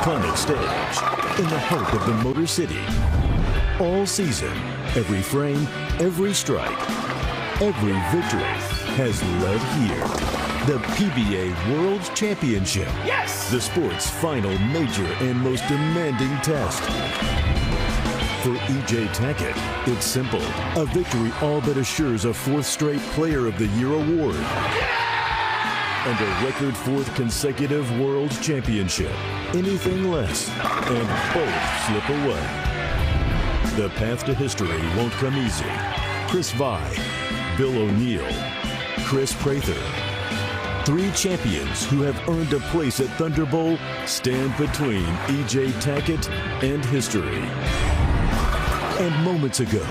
iconic stage in the heart of the Motor City. All season, every frame, every strike, every victory has led here. The PBA World Championship. Yes! The sport's final major and most demanding test. For E.J. Tackett, it's simple. A victory all but assures a 4th straight Player of the Year award. And a record 4th consecutive World Championship. Anything less, and both slip away. The path to history won't come easy. Kris Prather, Bill O'Neill, Kris Prather. 3 champions who have earned a place at Thunderbowl stand between E.J. Tackett and history. And moments ago,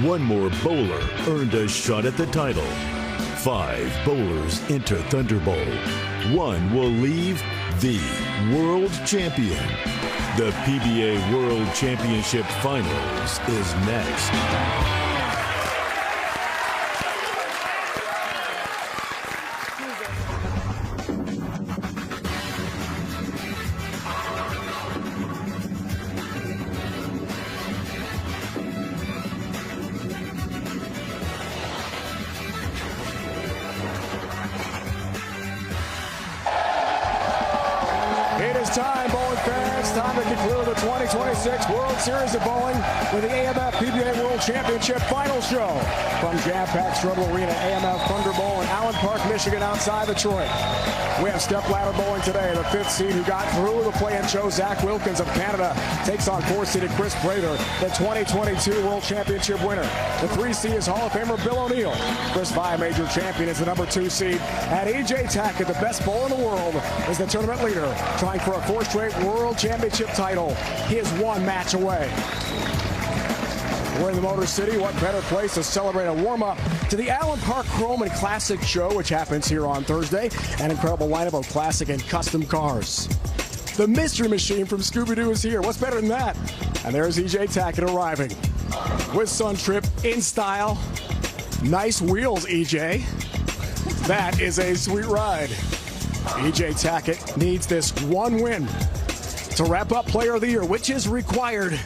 one more bowler earned a shot at the title. 5 bowlers enter Thunderbowl. 1 will leave the world champion. The PBA World Championship Finals is next. It is time, bowling fans. Time to conclude the 2026 World Series of Bowling with the AMF PBA World Championship Final Show. From jam-packed Struggle Arena, AMF Thunderbowl in Allen Park, Michigan, outside Detroit. We have Stepladder bowling today. The 5th seed who got through the play-in show, Zach Wilkins of Canada, takes on 4th-seeded Kris Prather, the 2022 World Championship winner. The 3 seed is Hall of Famer Bill O'Neill. Kris Prather, major champion, is the number 2 seed. And E.J. Tackett, the best bowler in the world, is the tournament leader, trying for a 4th straight World Championship title. He is 1 match away. We're in the Motor City. What better place to celebrate a warm-up to the Allen Park Chrome and Classic Show, which happens here on Thursday. An incredible lineup of classic and custom cars. The Mystery Machine from Scooby-Doo is here. What's better than that? And there's E.J. Tackett arriving with Sun Trip in style. Nice wheels, E.J. That is a sweet ride. E.J. Tackett needs this 1 win to wrap up Player of the Year, which is required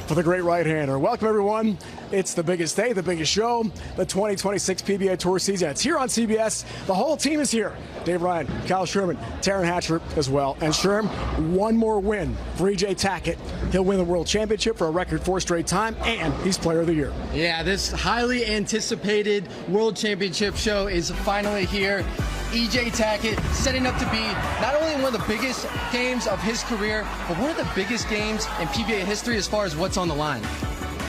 for the great right-hander. Welcome, everyone. It's the biggest day, the biggest show, the 2026 PBA Tour season. It's here on CBS. The whole team is here. Dave Ryan, Kyle Sherman, Taryn Hatcher as well. And Sherm, 1 more win for E.J. Tackett. He'll win the World Championship for a record 4th straight time, and he's Player of the Year. Yeah, this highly anticipated World Championship show is finally here. E.J. Tackett setting up to be not only one of the biggest games of his career, but one of the biggest games in PBA history as far as what's on the line.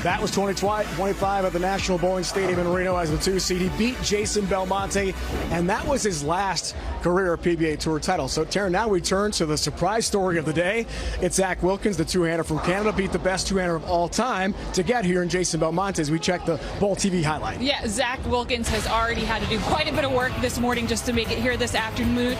That was 2025 at the National Bowling Stadium in Reno as the 2 seed. He beat Jason Belmonte, and that was his last career PBA Tour title. So, Taryn, now we turn to the surprise story of the day. It's Zach Wilkins, the 2-hander from Canada, beat the best 2-hander of all time to get here in Jason Belmonte as we check the Bowl TV highlight. Yeah, Zach Wilkins has already had to do quite a bit of work this morning just to make it here this afternoon.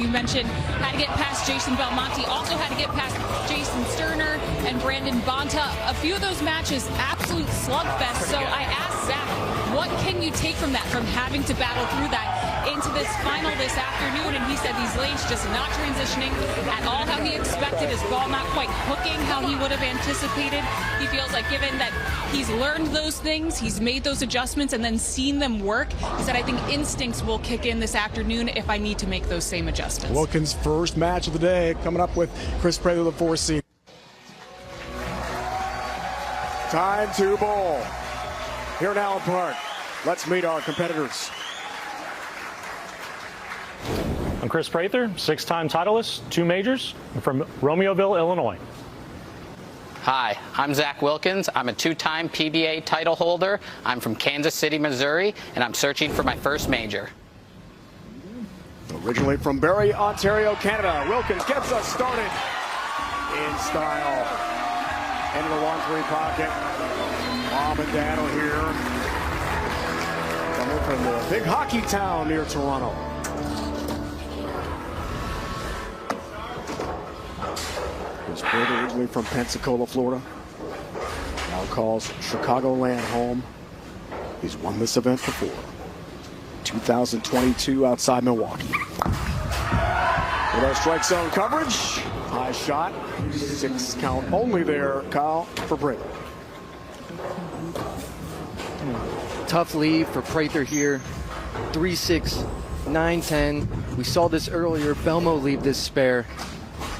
You mentioned had to get past Jason Belmonte, also had to get past Jason Sterner and Brandon Bonta. A few of those matches, absolute slugfest. So I asked Zach, what can you take from that, from having to battle through that into this final this afternoon? And he said these lanes just not transitioning at all how he expected, his ball not quite hooking how he would have anticipated. He feels like given that he's learned those things, he's made those adjustments and then seen them work, he said, I think instincts will kick in this afternoon if I need to make those same adjustments. Wilkins' first match of the day coming up with Kris Prather, the 4th seed. Time to bowl here in Allen Park. Let's meet our competitors. I'm Kris Prather, 6-time titleist, 2 majors. I'm from Romeoville, Illinois. Hi, I'm Zach Wilkins. I'm a 2-time PBA title holder. I'm from Kansas City, Missouri, and I'm searching for my first major. Originally from Barrie, Ontario, Canada, Wilkins gets us started in style. Into the 1-3 pocket. Mom and Dad are here. Coming from the big hockey town near Toronto. Kris Prather, originally from Pensacola, Florida. Now calls Chicagoland home. He's won this event before. 2022 outside Milwaukee. With our strike zone coverage, high last shot. 6 count only there, Kyle, for Prather. Tough lead for Prather here. 3-6, 9-10. We saw this earlier. Belmo leave this spare.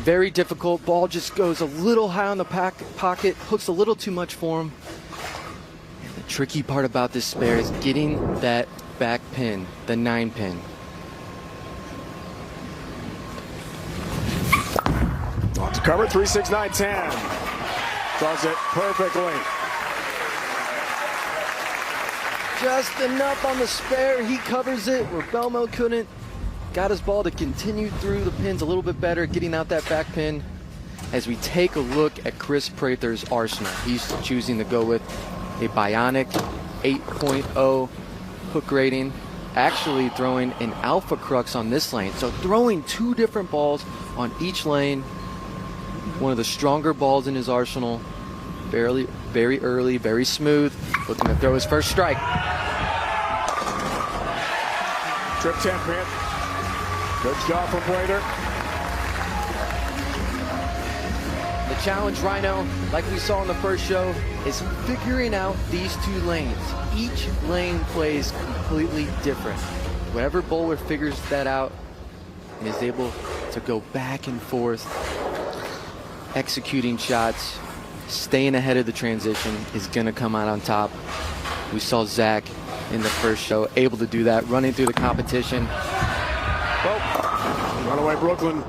Very difficult. Ball just goes a little high on the pocket, hooks a little too much for him. And the tricky part about this spare is getting that back pin, the 9 pin. On to cover, 3-6, 9-10. Does it perfectly. Just enough on the spare. He covers it where Belmo couldn't. Got his ball to continue through the pins a little bit better, getting out that back pin. As we take a look at Kris Prather's arsenal, he's choosing to go with a bionic 8.0 hook rating, actually throwing an alpha crux on this lane. So throwing 2 different balls on each lane. One of the stronger balls in his arsenal. Very early, very smooth. Looking to throw his first strike. Trip 10 pin. Good job from Prather. The challenge, Rhino, like we saw in the first show, is figuring out these 2 lanes. Each lane plays completely different. Whoever bowler figures that out and is able to go back and forth, executing shots, staying ahead of the transition, is going to come out on top. We saw Zach in the first show able to do that, running through the competition. Runaway Brooklyn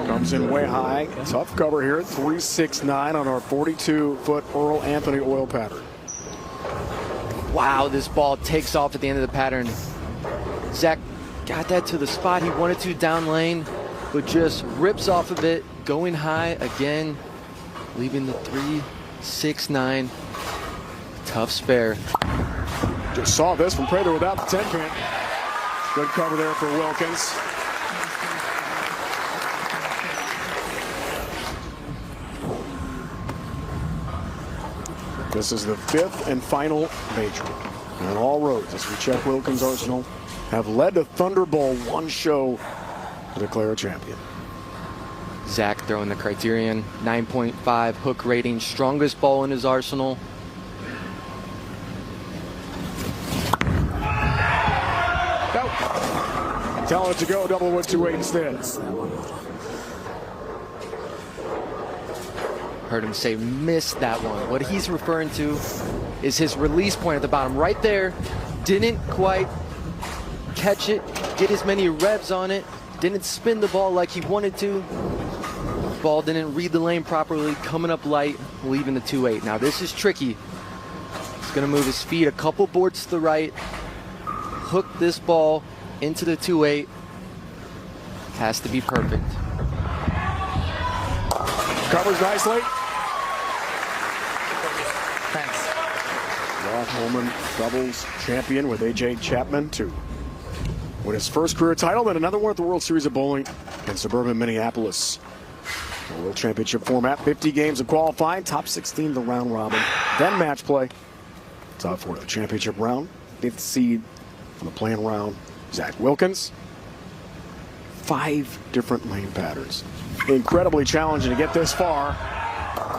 comes in way high. Tough cover here at 3-6-9 on our 42-foot Earl Anthony oil pattern. Wow, this ball takes off at the end of the pattern. Zach got that to the spot he wanted to down lane, but just rips off of it, going high again, leaving the 3-6-9. Tough spare. Just saw this from Prather without the 10 pin. Good cover there for Wilkins. This is the 5th and final major. And all roads, as we check Wilkins' arsenal, have led to Thunderbowl, 1 show to declare a champion. Zach throwing the Criterion, 9.5 hook rating, strongest ball in his arsenal. Tell it to go, double with 2-8 instead. Heard him say missed that one. What he's referring to is his release point at the bottom. Right there, didn't quite catch it, get as many revs on it, didn't spin the ball like he wanted to. Ball didn't read the lane properly, coming up light, leaving the 2-8. Now this is tricky. He's gonna move his feet a couple boards to the right, hook this ball into the 2-8. Has to be perfect. Covers nicely. Thanks. Roth Holman doubles champion with A.J. Chapman to win his first career title, then another one at the World Series of Bowling in suburban Minneapolis. The World Championship format, 50 games of qualifying, top 16 the round robin, then match play. Top 4 of the championship round, 5th seed from the playing round. Zach Wilkins, 5 different lane patterns. Incredibly challenging to get this far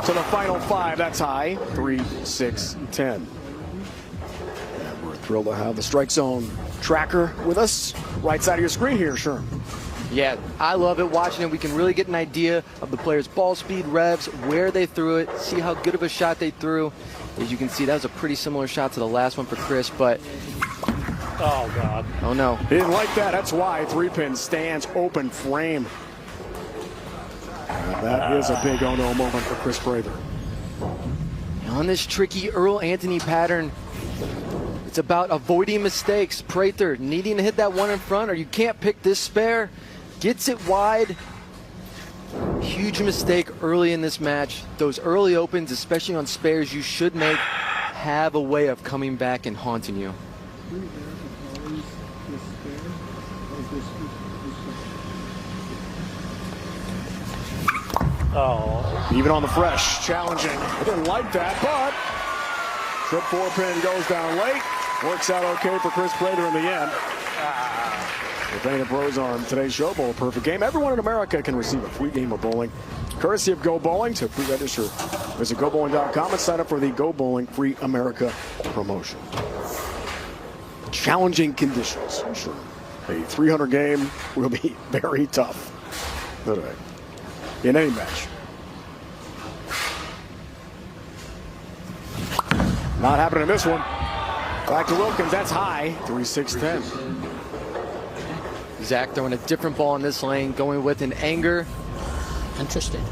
to the final 5. That's high, 3-6-10. And we're thrilled to have the Strike Zone tracker with us. Right side of your screen here, Sherm. Yeah, I love it. Watching it, we can really get an idea of the player's ball speed, revs, where they threw it, see how good of a shot they threw. As you can see, that was a pretty similar shot to the last one for Kris, but Oh, God. oh no. He didn't like that. That's why 3-pin stands open frame. And that is a big oh-no moment for Kris Prather. On this tricky Earl Anthony pattern, it's about avoiding mistakes. Prather needing to hit that one in front, or you can't pick this spare. Gets it wide. Huge mistake early in this match. Those early opens, especially on spares, you should make, have a way of coming back and haunting you. Oh. Even on the fresh, challenging. I didn't like that, but trip 4-pin goes down late. Works out okay for Kris Prather in the end. If any of the pros on today's show bowl a perfect game, everyone in America can receive a free game of bowling, courtesy of Go Bowling. To pre-register, visit GoBowling.com and sign up for the Go Bowling Free America promotion. Challenging conditions, I'm sure. A 300 game will be very tough today in any match. Not happening in this one. Back to Wilkins, that's high, 3-6-10. Zach throwing a different ball in this lane, going with an anger. Interesting.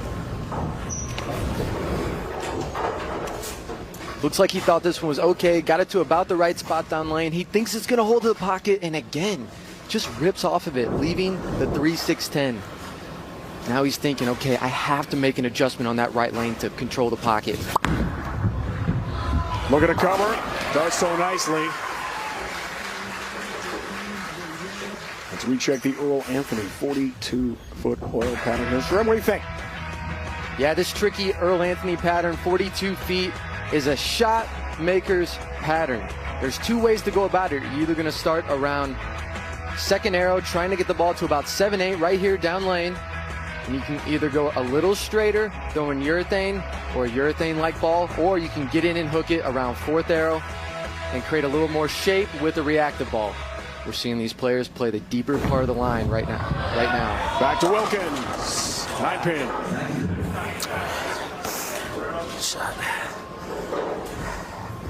Looks like he thought this one was okay, got it to about the right spot down lane. He thinks it's going to hold to the pocket, and again, just rips off of it, leaving the 3-6-10. Now he's thinking, okay, I have to make an adjustment on that right lane to control the pocket. Look at a cover, does so nicely. Let's recheck the Earl Anthony 42-foot oil pattern here. Sherm, what do you think? Yeah, this tricky Earl Anthony pattern, 42 feet, is a shot maker's pattern. There's two ways to go about it. You're either going to start around second arrow, trying to get the ball to about 7-8 right here down lane. And you can either go a little straighter, throwing urethane or a urethane-like ball, or you can get in and hook it around fourth arrow and create a little more shape with a reactive ball. We're seeing these players play the deeper part of the line right now. Back to Wilkins. 9-pin.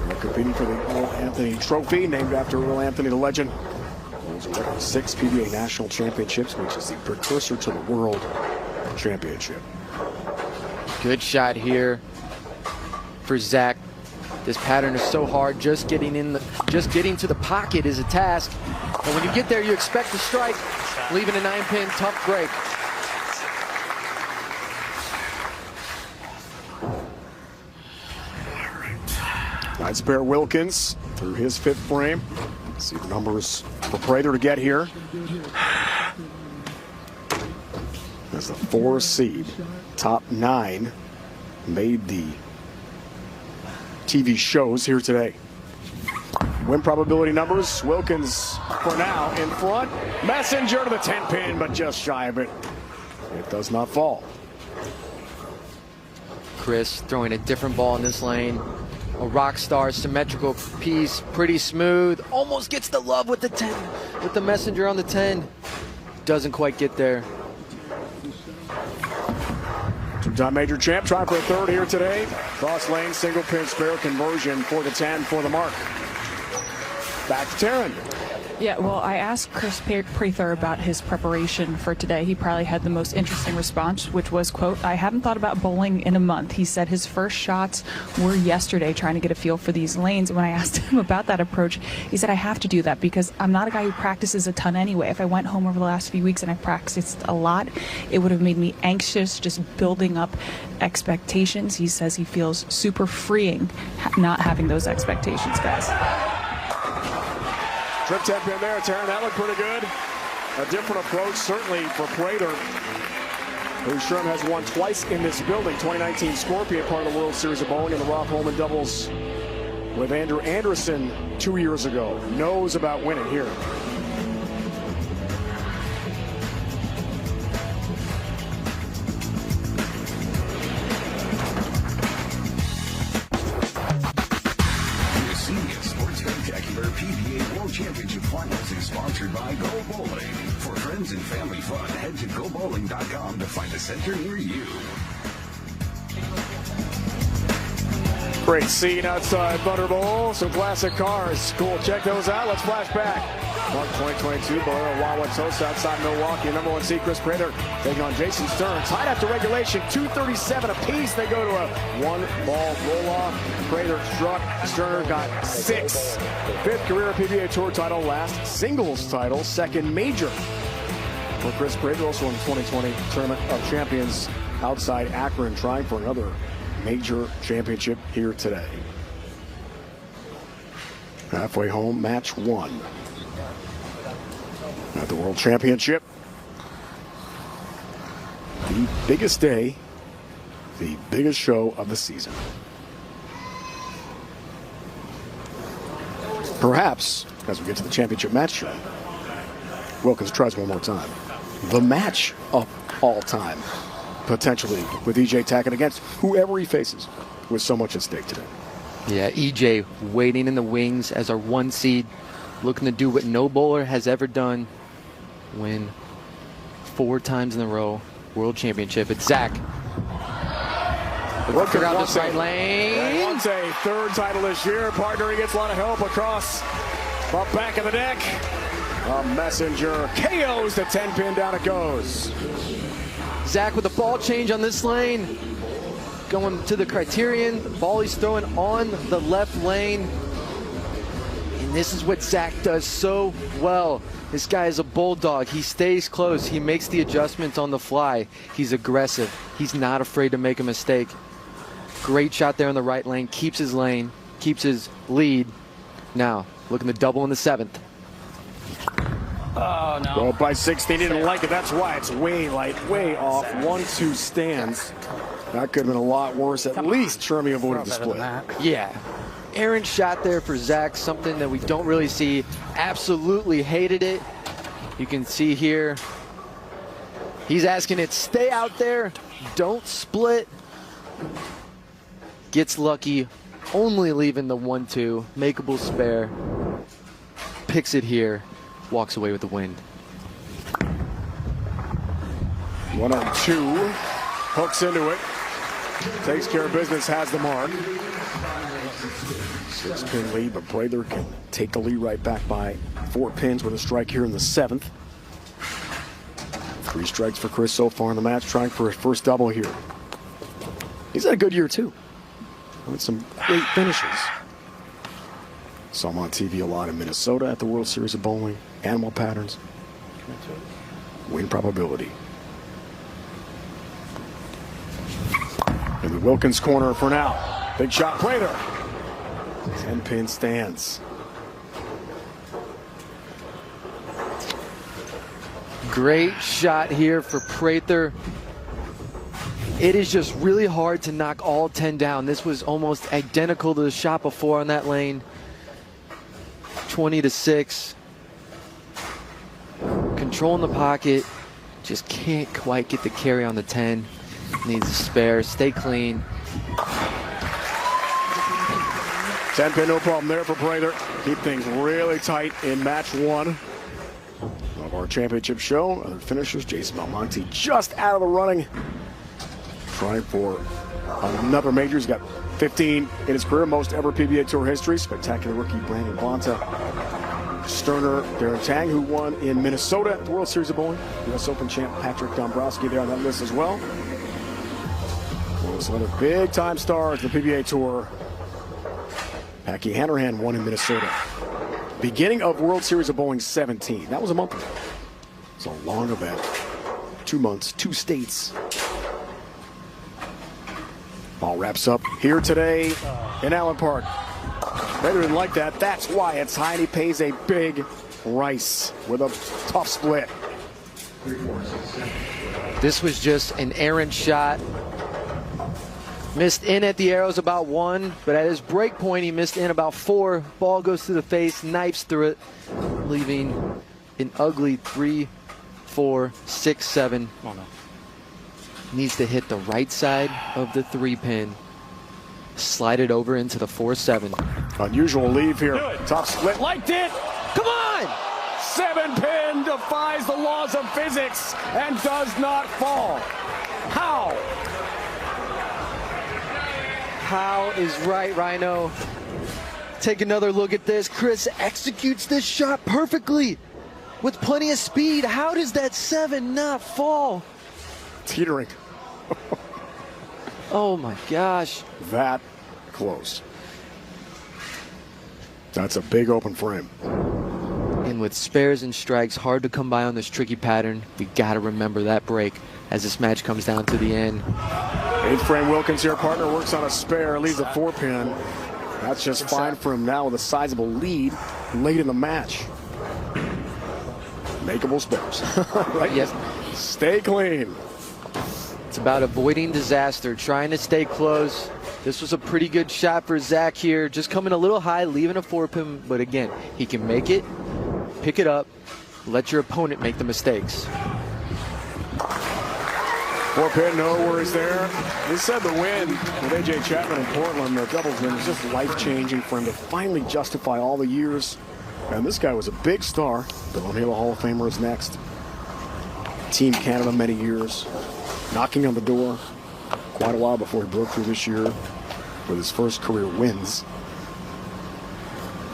We're competing for the Earl Anthony Trophy, named after Earl Anthony, the legend. Holds a record of 6 PBA National Championships, which is the precursor to the World Championship. Good shot here for Zach. This pattern is so hard. Just getting to the pocket is a task. And when you get there, you expect to strike. Leaving a 9-pin, tough break. Nice pair Wilkins through his 5th frame. Let's see the numbers for Prather to get here. As the 4 seed, top 9 made the TV shows here today. Win probability numbers, Wilkins for now in front. Messenger to the 10-pin, but just shy of it. It does not fall. Kris throwing a different ball in this lane. A rock star symmetrical piece, pretty smooth. Almost gets the love with the 10, with the messenger on the 10. Doesn't quite get there. Two-time major champ trying for a 3rd here today. Cross lane, single pin spare conversion for the 10 for the mark. Back to Darren. Yeah, well, I asked Kris Prather about his preparation for today. He probably had the most interesting response, which was, quote, "I haven't thought about bowling in a month." He said his first shots were yesterday, trying to get a feel for these lanes. And when I asked him about that approach, he said, "I have to do that because I'm not a guy who practices a ton anyway. If I went home over the last few weeks and I practiced a lot, it would have made me anxious, just building up expectations." He says he feels super freeing not having those expectations, guys. Trip 10-pin there, Taryn. That looked pretty good. A different approach, certainly, for Prather, who Sherm has won twice in this building. 2019 Scorpion, part of the World Series of Bowling, and the Rob Holman doubles with Andrew Anderson 2 years ago. Knows about winning here. PBA World Championship Finals is sponsored by Go Bowling. For friends and family fun, head to GoBowling.com to find a center near you. Great scene outside Thunderbowl. Some classic cars. Cool. Check those out. Let's flash back. March 2022, Bolero Wauwatosa outside Milwaukee. Number 1 seed Kris Prather taking on Jason Stern. Tied after regulation, 2:37 apiece. They go to a 1-ball roll-off. Prather struck. Sterner got 6. 5th career PBA Tour title, last singles title, 2nd major for Kris Prather. Also in the 2020 Tournament of Champions outside Akron, trying for another major championship here today. Halfway home, match 1 at the World Championship. The biggest day, the biggest show of the season. Perhaps, as we get to the championship match show, Wilkins tries one more time. The match of all time, potentially, with EJ Tackett against whoever he faces, with so much at stake today. Yeah, EJ waiting in the wings as our 1 seed, looking to do what no bowler has ever done, win 4 times in a row World Championship. It's Zach. Look around this right lane. Belmonte, 3rd title this year. Partner, he gets a lot of help across the back of the deck. A messenger KOs the 10-pin, down it goes. Zach with the ball change on this lane. Going to the criterion. The ball he's throwing on the left lane. And this is what Zach does so well. This guy is a bulldog. He stays close. He makes the adjustments on the fly. He's aggressive. He's not afraid to make a mistake. Great shot there in the right lane. Keeps his lane. Keeps his lead. Now, looking to double in the 7th. Oh, no. Well, by 16, he didn't like it. That's why it's way light, way off. 1-2 stands. That could have been a lot worse. At least Shermy avoided the split. Yeah. Errant shot there for Zach, something that we don't really see. Absolutely hated it. You can see here, he's asking it, stay out there, don't split. Gets lucky, only leaving the 1-2, makeable spare. Picks it here, walks away with the win. 1-2, hooks into it, takes care of business, has the mark. 6-pin lead, but Prather can take the lead right back by 4 pins with a strike here in the 7th. 3 strikes for Kris so far in the match, trying for his first double here. He's had a good year too, with some great finishes. Saw him on TV a lot in Minnesota at the World Series of Bowling. Animal patterns, win probability. In the Wilkins corner for now. Big shot, Prather. 10-pin stands. Great shot here for Prather. It is just really hard to knock all 10 down. This was almost identical to the shot before on that lane. 20-6. Controlling the pocket. Just can't quite get the carry on the 10. Needs a spare. Stay clean. 10-pin, no problem there for Prather. Keep things really tight in match 1 of our championship show. Other finishers, Jason Belmonte just out of the running. Trying for another major. He's got 15 in his career, most ever PBA Tour history. Spectacular rookie Brandon Bonta. Sterner, Darren Tang, who won in Minnesota at the World Series of Bowling. US Open champ Patrick Dombrowski there on that list as well. Some other big-time stars in the PBA Tour. Packy Hanrahan won in Minnesota. Beginning of World Series of Bowling 17. That was a month ago. It's a long event. 2 months, 2 states. Ball wraps up here today in Allen Park. Prather didn't like that. That's why it's high, and he pays a big rice with a tough split. This was just an errant shot. Missed in at the arrows about 1, but at his break point he missed in about 4. Ball goes to the face, knifes through it, leaving an ugly 3, 4, 6, 7. Oh, no. Needs to hit the right side of the 3-pin. Slide it over into the 4-7. Unusual leave here. Tough split. Liked it. Come on! 7-pin defies the laws of physics and does not fall. How? How is right, Rhino. Take another look at this. Kris executes this shot perfectly with plenty of speed. How does that 7 not fall? Teetering. Oh my gosh. That close. That's a big open frame. And with spares and strikes hard to come by on this tricky pattern, we got to remember that break as this match comes down to the end. 8th frame Wilkins here. Partner works on a spare, leaves a 4-pin. That's just fine for him now with a sizable lead late in the match. Makeable spares. Right? Yes. Stay clean. It's about avoiding disaster, trying to stay close. This was a pretty good shot for Zach here. Just coming a little high, leaving a 4-pin, but again, he can make it, pick it up, let your opponent make the mistakes. 4-pin, no worries there. He said the win with A.J. Chapman in Portland, the doubles win, was just life-changing for him to finally justify all the years. And this guy was a big star. The O'Neill Hall of Famer is next. Team Canada many years. Knocking on the door quite a while before he broke through this year with his first career wins.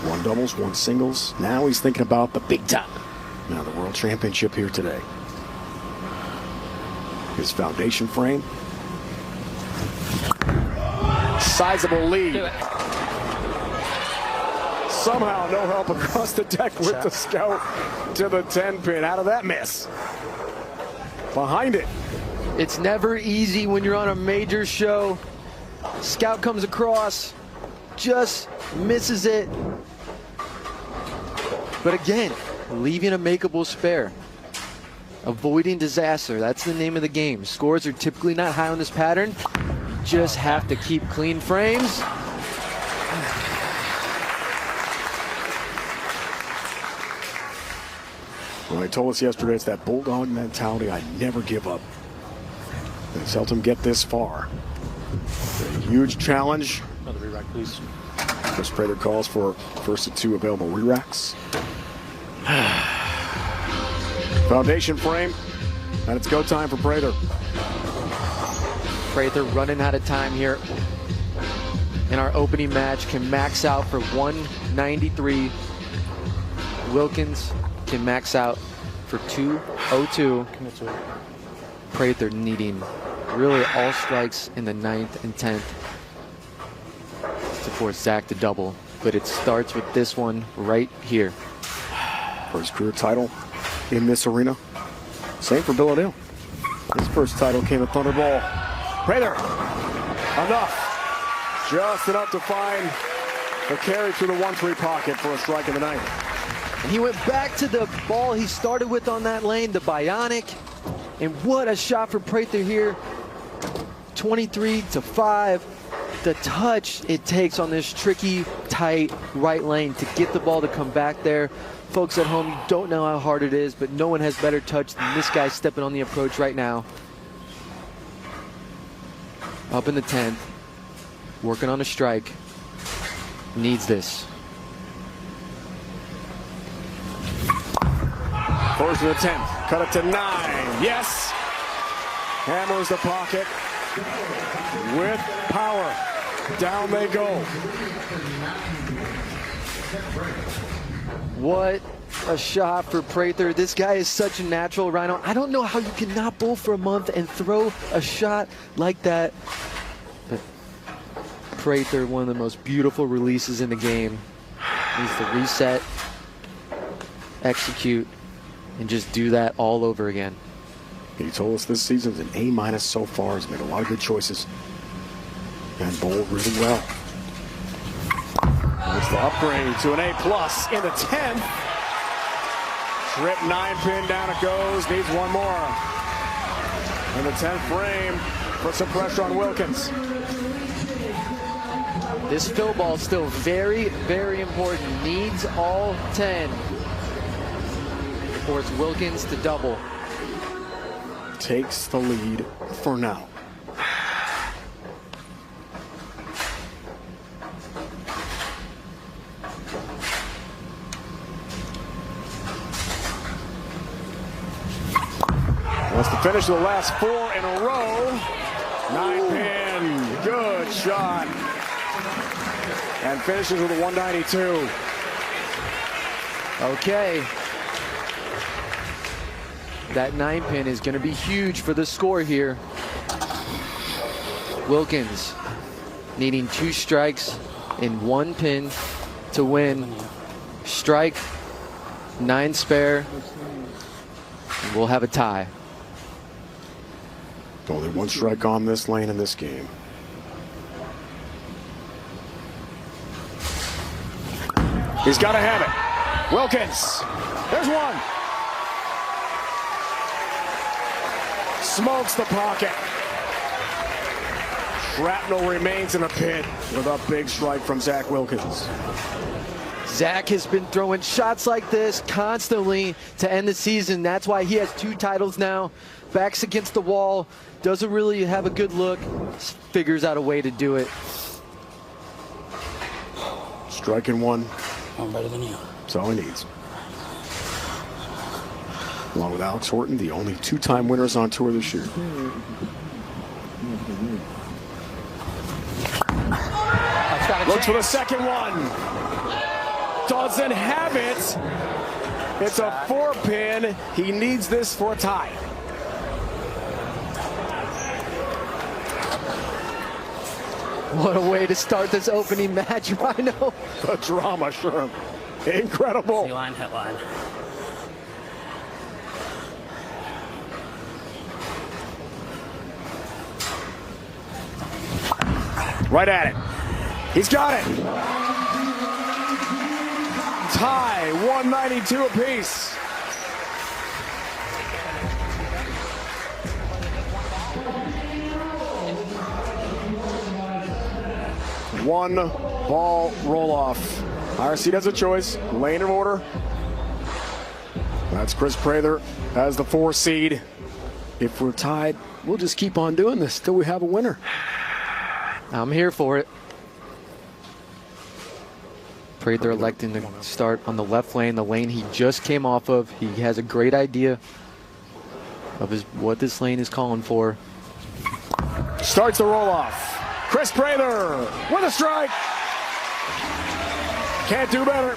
1 doubles, 1 singles. Now he's thinking about the big time. Now the World Championship here today. His foundation frame. Sizable lead. Somehow no help across the deck with the scout to the 10-pin. How did that miss? Behind it. It's never easy when you're on a major show. Scout comes across, just misses it. But again, leaving a makeable spare. Avoiding disaster, that's the name of the game. Scores are typically not high on this pattern. You just have to keep clean frames. Well, he told us yesterday it's that bulldog mentality, I never give up. It's helped him get this far. A huge challenge. Another re-rack, please. Kris Prather calls for first of 2 available re-racks. Foundation frame, and it's go time for Prather. Prather running out of time here in our opening match, can max out for 193. Wilkins can max out for 202. Commit to it. Prather needing really all strikes in the 9th and 10th to force Zach to double, but it starts with this one right here. First career title in this arena. Same for Bill O'Neill. His first title came at Thunderbowl. Prather, enough. Just enough to find the carry through the 1-3 pocket for a strike in the 9th. And he went back to the ball he started with on that lane, the bionic. And what a shot for Prather here. 23-5. The touch it takes on this tricky, tight right lane to get the ball to come back there. Folks at home, you don't know how hard it is, but no one has better touch than this guy stepping on the approach right now. Up in the 10th, working on a strike. Needs this. First of the 10th, cut it to 9. Yes! Hammers the pocket with power. Down they go. What a shot for Prather. This guy is such a natural rhino. I don't know how you can not bowl for a month and throw a shot like that. But Prather, one of the most beautiful releases in the game. Needs to reset, execute, and just do that all over again. He told us this season's an A- so far. He's made a lot of good choices and bowled really well. There's the upgrade to an A+ in the 10th. Trip 9-pin, down it goes. Needs one more. In the 10th frame, put some pressure on Wilkins. This fill ball is still very, very important. Needs all 10. Force Wilkins to double. Takes the lead for now. Wants to finish the last 4 in a row. 9-pin, good shot. And finishes with a 192. Okay. That 9-pin is going to be huge for the score here. Wilkins needing 2 strikes in 1 pin to win. Strike, 9 spare. And we'll have a tie. Only 1 strike on this lane in this game. He's got to have it. Wilkins. There's one. Smokes the pocket. Shrapnel remains in the pit with a big strike from Zach Wilkins. Zach has been throwing shots like this constantly to end the season. That's why he has 2 titles now. Backs against the wall, doesn't really have a good look, figures out a way to do it. Striking one. I'm better than you. That's all he needs. Along with Alex Horton, the only 2-time winners on tour this year. Looks for the second one. Doesn't have it. It's a 4-pin. He needs this for a tie. What a way to start this opening match, Rhino. The drama, sure. Incredible. C-line, headline. Right at it. He's got it. Tie, 192 apiece. One ball roll off. IRC has a choice. Lane of order. That's Kris Prather as the 4 seed. If we're tied, we'll just keep on doing this till we have a winner. I'm here for it. Prather electing to start on the left lane, the lane he just came off of. He has a great idea of what this lane is calling for. Starts the roll off. Kris Prather with a strike. Can't do better.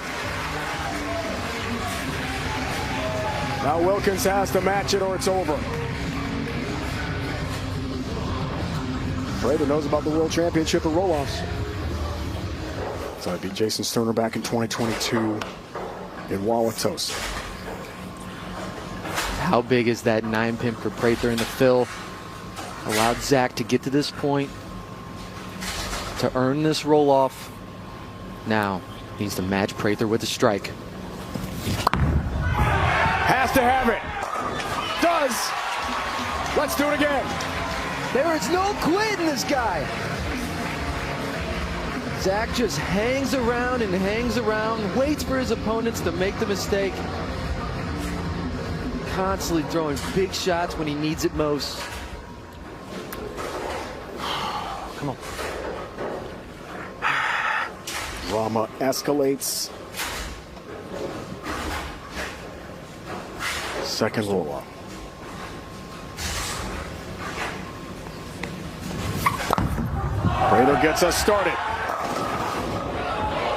Now Wilkins has to match it or it's over. Prather knows about the World Championship of roll-offs. So I beat Jason Sterner back in 2022 in Wauwatosa. How big is that 9-pin for Prather in the fill? Allowed Zach to get to this point to earn this roll-off. Now needs to match Prather with a strike. Has to have it. Does. Let's do it again. There is no quitting this guy. Zach just hangs around and hangs around, waits for his opponents to make the mistake. Constantly throwing big shots when he needs it most. Come on. Drama escalates. Second roll-up. Prather gets us started.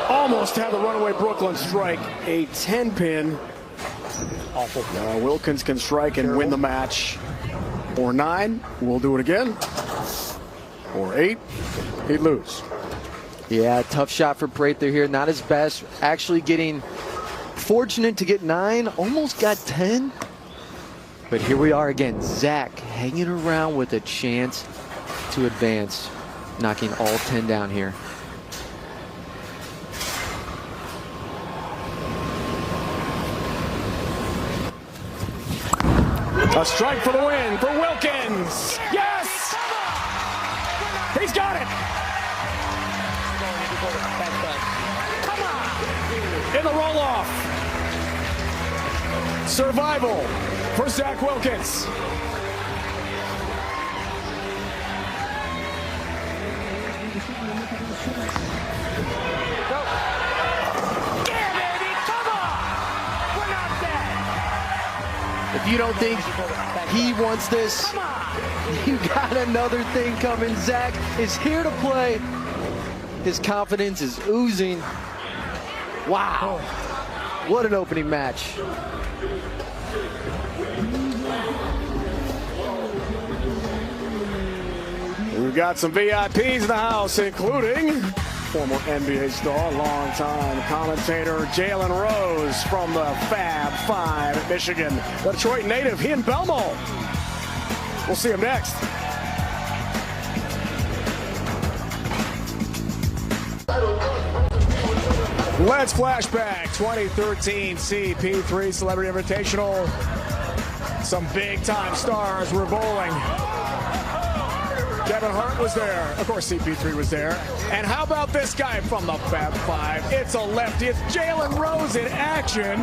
Almost had the runaway Brooklyn strike. A 10-pin. Awful. Now Wilkins can strike and win the match. Or 9, we'll do it again. Or 8, he'd lose. Yeah, tough shot for Prather here. Not his best. Actually getting fortunate to get 9. Almost got 10. But here we are again. Zach hanging around with a chance to advance. Knocking all 10 down here. A strike for the win for Wilkins. Yes! He's got it. In the roll-off. Survival for Zach Wilkins. If you don't think he wants this, you got another thing coming. Zach is here to play. His confidence is oozing. Wow. What an opening match. We've got some VIPs in the house, including former NBA star, longtime commentator Jalen Rose from the Fab Five at Michigan. The Detroit native, he in Belmonte. We'll see him next. Let's flashback 2013 CP3 Celebrity Invitational. Some big time stars were bowling. Kevin Hart was there. Of course, CP3 was there. And how about this guy from the Fab Five? It's a lefty. It's Jalen Rose in action.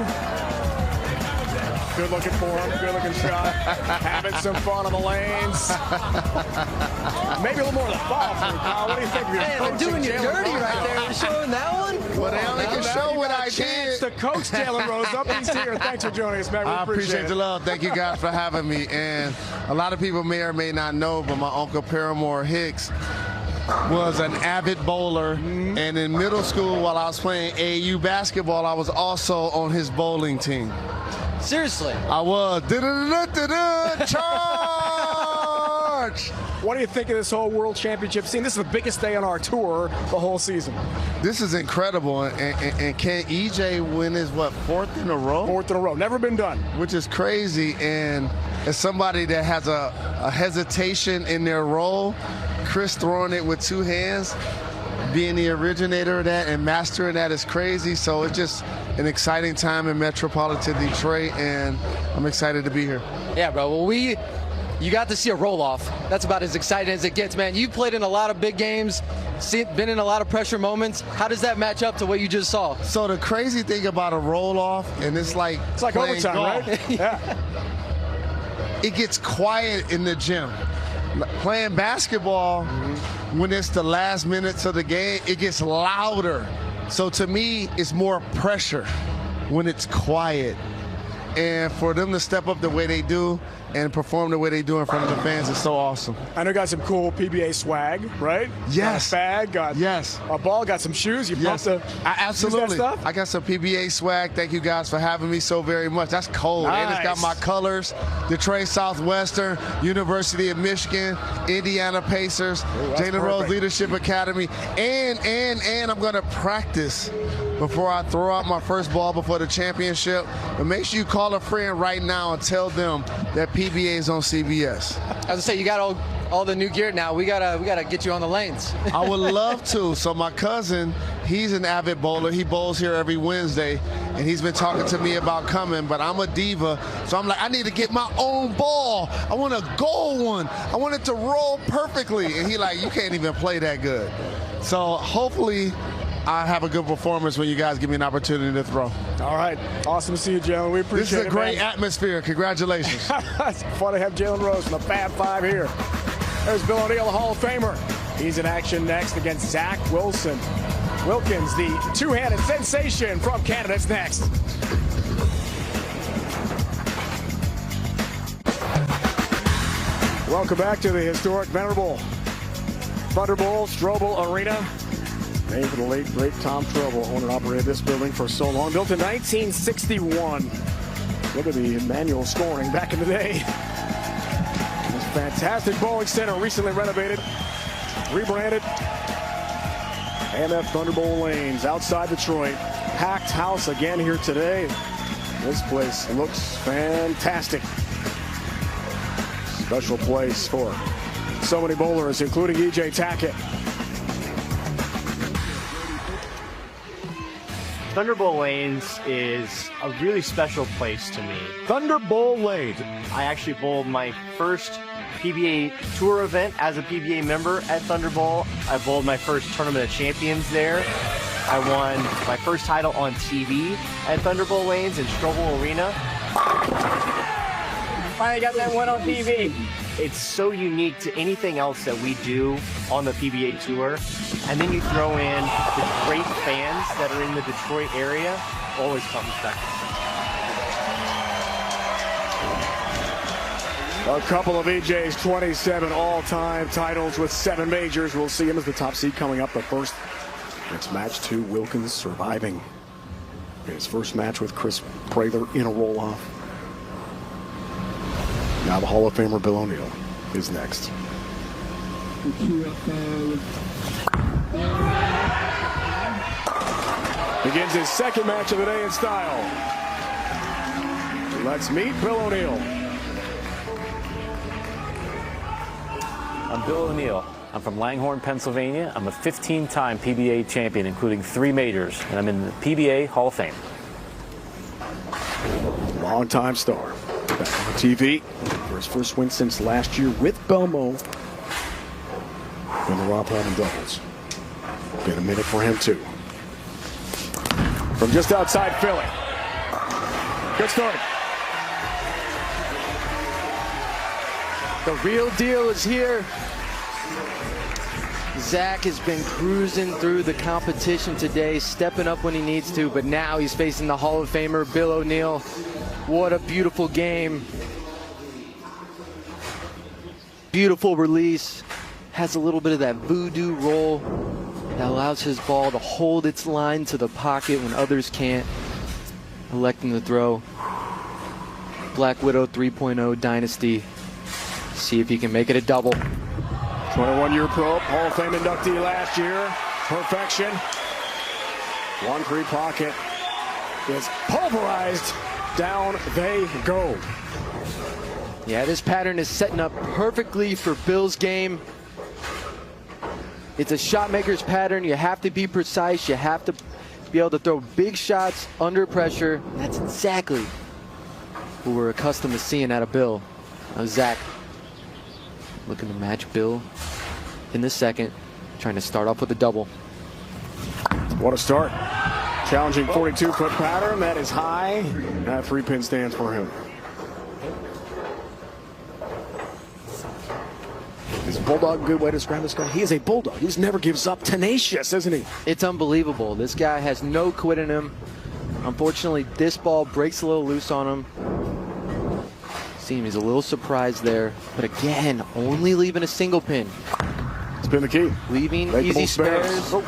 Good looking for him. Good looking shot. Having some fun on the lanes. Maybe a little more of the ball for you, Kyle. What do you think? Hey, they're doing you dirty right there. We're showing that one. Well, they only can show what I did. To coach Jalen Rose up. He's here. Thanks for joining us, man. We I appreciate the love. Thank you guys for having me. And a lot of people may or may not know, but my uncle Paramore Hicks was an avid bowler. And in middle school, while I was playing AAU basketball, I was also on his bowling team. Seriously? I was. Charge! What do you think of this whole World Championship scene? This is the biggest day on our tour the whole season. This is incredible. And can EJ win his, what, fourth in a row? Fourth in a row. Never been done. Which is crazy. And as somebody that has a hesitation in their role, Kris throwing it with two hands, being the originator of that and mastering that is crazy. So it's just an exciting time in Metropolitan Detroit, and I'm excited to be here. Yeah, bro. Well, you got to see a roll-off. That's about as exciting as it gets, man. You've played in a lot of big games, been in a lot of pressure moments. How does that match up to what you just saw? So the crazy thing about a roll-off, and it's like overtime, golf, right? Yeah. It gets quiet in the gym. Playing basketball, when it's the last minutes of the game, it gets louder. So to me, it's more pressure when it's quiet. And for them to step up the way they do and perform the way they do in front of the fans is so awesome. I know you got some cool PBA swag, right? Yes. Got a bag, got a ball, got some shoes. You yes. Absolutely. That stuff? I got some PBA swag. Thank you guys for having me so very much. That's cold. Nice. And it's got my colors, Detroit Southwestern, University of Michigan, Indiana Pacers, Jalen Rose Leadership Academy. And I'm going to practice before I throw out my first ball before the championship. But make sure you call a friend right now and tell them that PBA is on CBS. As I say, you got all the new gear now. We gotta get you on the lanes. I would love to. So my cousin, he's an avid bowler. He bowls here every Wednesday, and he's been talking to me about coming, but I'm a diva. So I'm like, I need to get my own ball. I want a gold one. I want it to roll perfectly. And he like, you can't even play that good. So hopefully I have a good performance when you guys give me an opportunity to throw. All right. Awesome to see you, Jalen. We appreciate it. This is a great atmosphere. Congratulations. It's fun to have Jalen Rose from the Fab Five here. There's Bill O'Neill, the Hall of Famer. He's in action next against Zach Wilkins, the two-handed sensation from Canada. It's next. Welcome back to the historic, venerable Thunderbowl Strobel Arena. Named for the late, great Tom Strobel, owner and operated this building for so long. Built in 1961. Look at the manual scoring back in the day. This fantastic bowling center, recently renovated, rebranded. AMF Thunderbowl Lanes, outside Detroit. Packed house again here today. This place looks fantastic. Special place for so many bowlers, including EJ Tackett. Thunderbowl Lanes is a really special place to me. Thunderbowl Lanes. I actually bowled my first PBA Tour event as a PBA member at Thunderbowl. I bowled my first Tournament of Champions there. I won my first title on TV at Thunderbowl Lanes in Strobel Arena. Finally got that one on TV. It's so unique to anything else that we do on the PBA Tour. And then you throw in the great fans that are in the Detroit area. Always comes back. A couple of EJ's 27 all-time titles with 7 majors. We'll see him as the top seed coming up. But first, it's match 2, Wilkins surviving his first match with Kris Prather in a roll-off. Now the Hall of Famer Bill O'Neill is next. Begins his second match of the day in style. Let's meet Bill O'Neill. I'm Bill O'Neill. I'm from Langhorne, Pennsylvania. I'm a 15-time PBA champion, including 3 majors, and I'm in the PBA Hall of Fame. Long-time star. Back on TV for his first win since last year with Belmonte. in the Rob Holman doubles. Been a minute for him, too. From just outside Philly. Good start. The real deal is here. Zach has been cruising through the competition today, stepping up when he needs to, but now he's facing the Hall of Famer, Bill O'Neill. What a beautiful game. Beautiful release. Has a little bit of that voodoo roll that allows his ball to hold its line to the pocket when others can't. Electing to throw. Black Widow 3.0 Dynasty. See if he can make it a double. 21-year pro, Hall of Fame inductee last year. Perfection. 1-3 pocket is pulverized. Down they go. Yeah, this pattern is setting up perfectly for Bill's game. It's a shot maker's pattern. You have to be precise. You have to be able to throw big shots under pressure. That's exactly what we're accustomed to seeing out of Bill. Now Zach looking to match Bill in the second, trying to start off with a double. What a start. Challenging 42-foot pattern. That is high. That 3-pin stands for him. Is a bulldog a good way to describe this guy? He is a bulldog. He just never gives up. Tenacious, isn't he? It's unbelievable. This guy has no quit in him. Unfortunately, this ball breaks a little loose on him. He's a little surprised there, but again, only leaving a single pin. It's been the key. Leaving Makeable easy spares. Oh.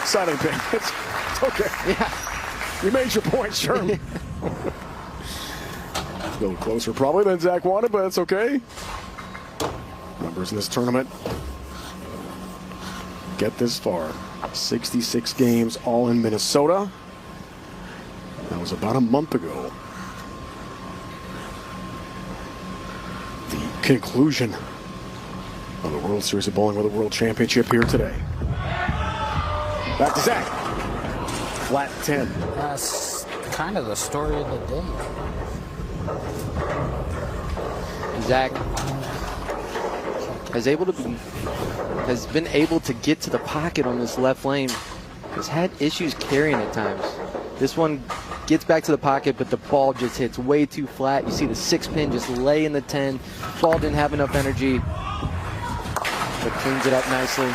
Exciting pin. It's okay. Yeah. You made your point, Sherm. A little closer probably than Zach wanted, but that's okay. Numbers in this tournament get this far. 66 games, all in Minnesota. That was about a month ago. The conclusion of the World Series of Bowling with a World Championship here today. Back to Zach. Flat 10. That's kind of the story of the day. Zach has been able to get to the pocket on this left lane. Has had issues carrying at times. This one gets back to the pocket, but the ball just hits way too flat. You see the 6-pin just lay in the 10. Ball didn't have enough energy, but cleans it up nicely.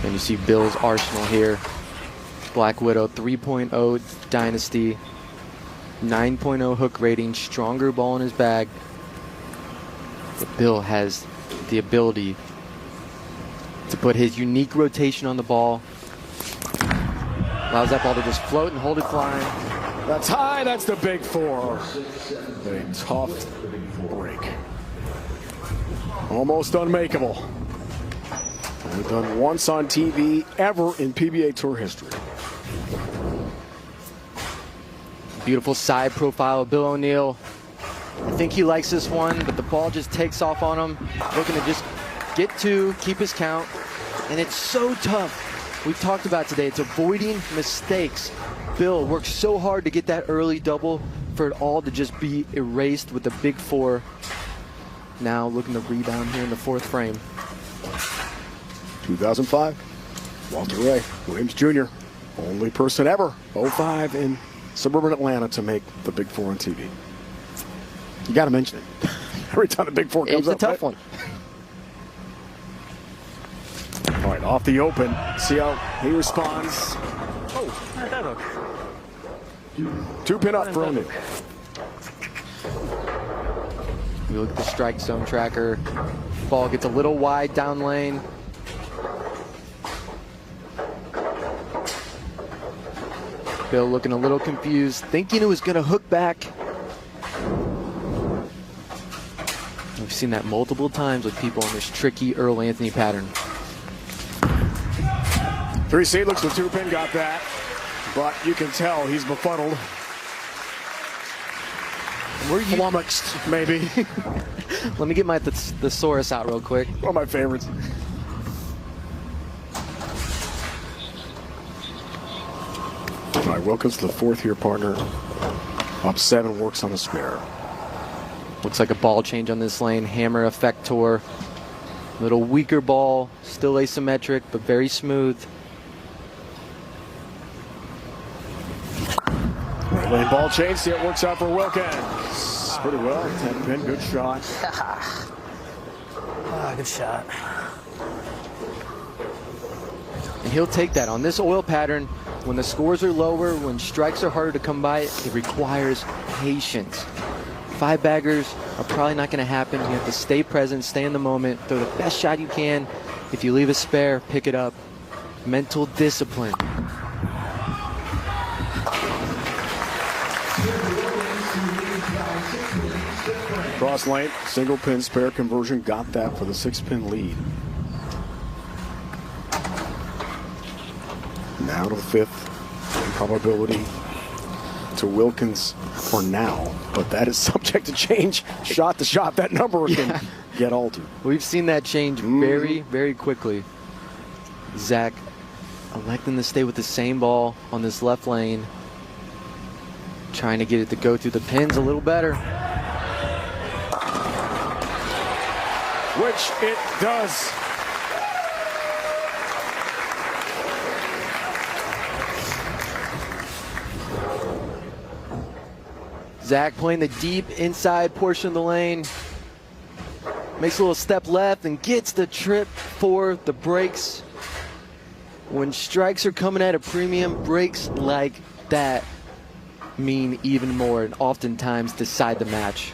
And you see Bill's arsenal here. Black Widow 3.0 Dynasty. 9.0 hook rating, stronger ball in his bag. But Bill has the ability to put his unique rotation on the ball. Allows that ball to just float and hold it flying. That's high, that's the big 4. A tough break. Almost unmakeable. Only done once on TV ever in PBA Tour history. Beautiful side profile of Bill O'Neill. I think he likes this one, but the ball just takes off on him. Looking to just get 2, keep his count. And it's so tough. We've talked about today, it's avoiding mistakes. Bill works so hard to get that early double for it all to just be erased with the big 4. Now looking to rebound here in the 4th frame. 2005, Walter Ray, Williams Jr., only person ever, 05 in suburban Atlanta to make the big 4 on TV. You got to mention it. Every time the big 4 comes up. It's a tough one. All right, off the open. See how he responds. Oh, not that hook. 2-pin up for O'Neill. We look at the strike zone tracker. Ball gets a little wide down lane. Bill looking a little confused, thinking it was going to hook back. We've seen that multiple times with people on this tricky Earl Anthony pattern. 3C looks the 2-pin, got that. But you can tell he's befuddled. Flummoxed, maybe. Let me get my thesaurus out real quick. One of my favorites. All right, Wilkins, the fourth here, partner. Up 7, works on the spare. Looks like a ball change on this lane. Hammer effector. Little weaker ball, still asymmetric, but very smooth. Right lane ball change. See, it works out for Wilkins. Pretty well. 10 pin, good shot. Good shot. And he'll take that. On this oil pattern, when the scores are lower, when strikes are harder to come by, it requires patience. 5-baggers are probably not going to happen. You have to stay present, stay in the moment, throw the best shot you can. If you leave a spare, pick it up. Mental discipline. Cross lane, single pin spare conversion, got that for the 6-pin lead. Now to the 5th, probability to Wilkins for now, but that is subject to change. Shot to shot, that number can get altered. We've seen that change very, very quickly. Zach electing to stay with the same ball on this left lane, trying to get it to go through the pins a little better. Which it does. Zach playing the deep inside portion of the lane. Makes a little step left and gets the trip for the breaks. When strikes are coming at a premium, breaks like that mean even more and oftentimes decide the match.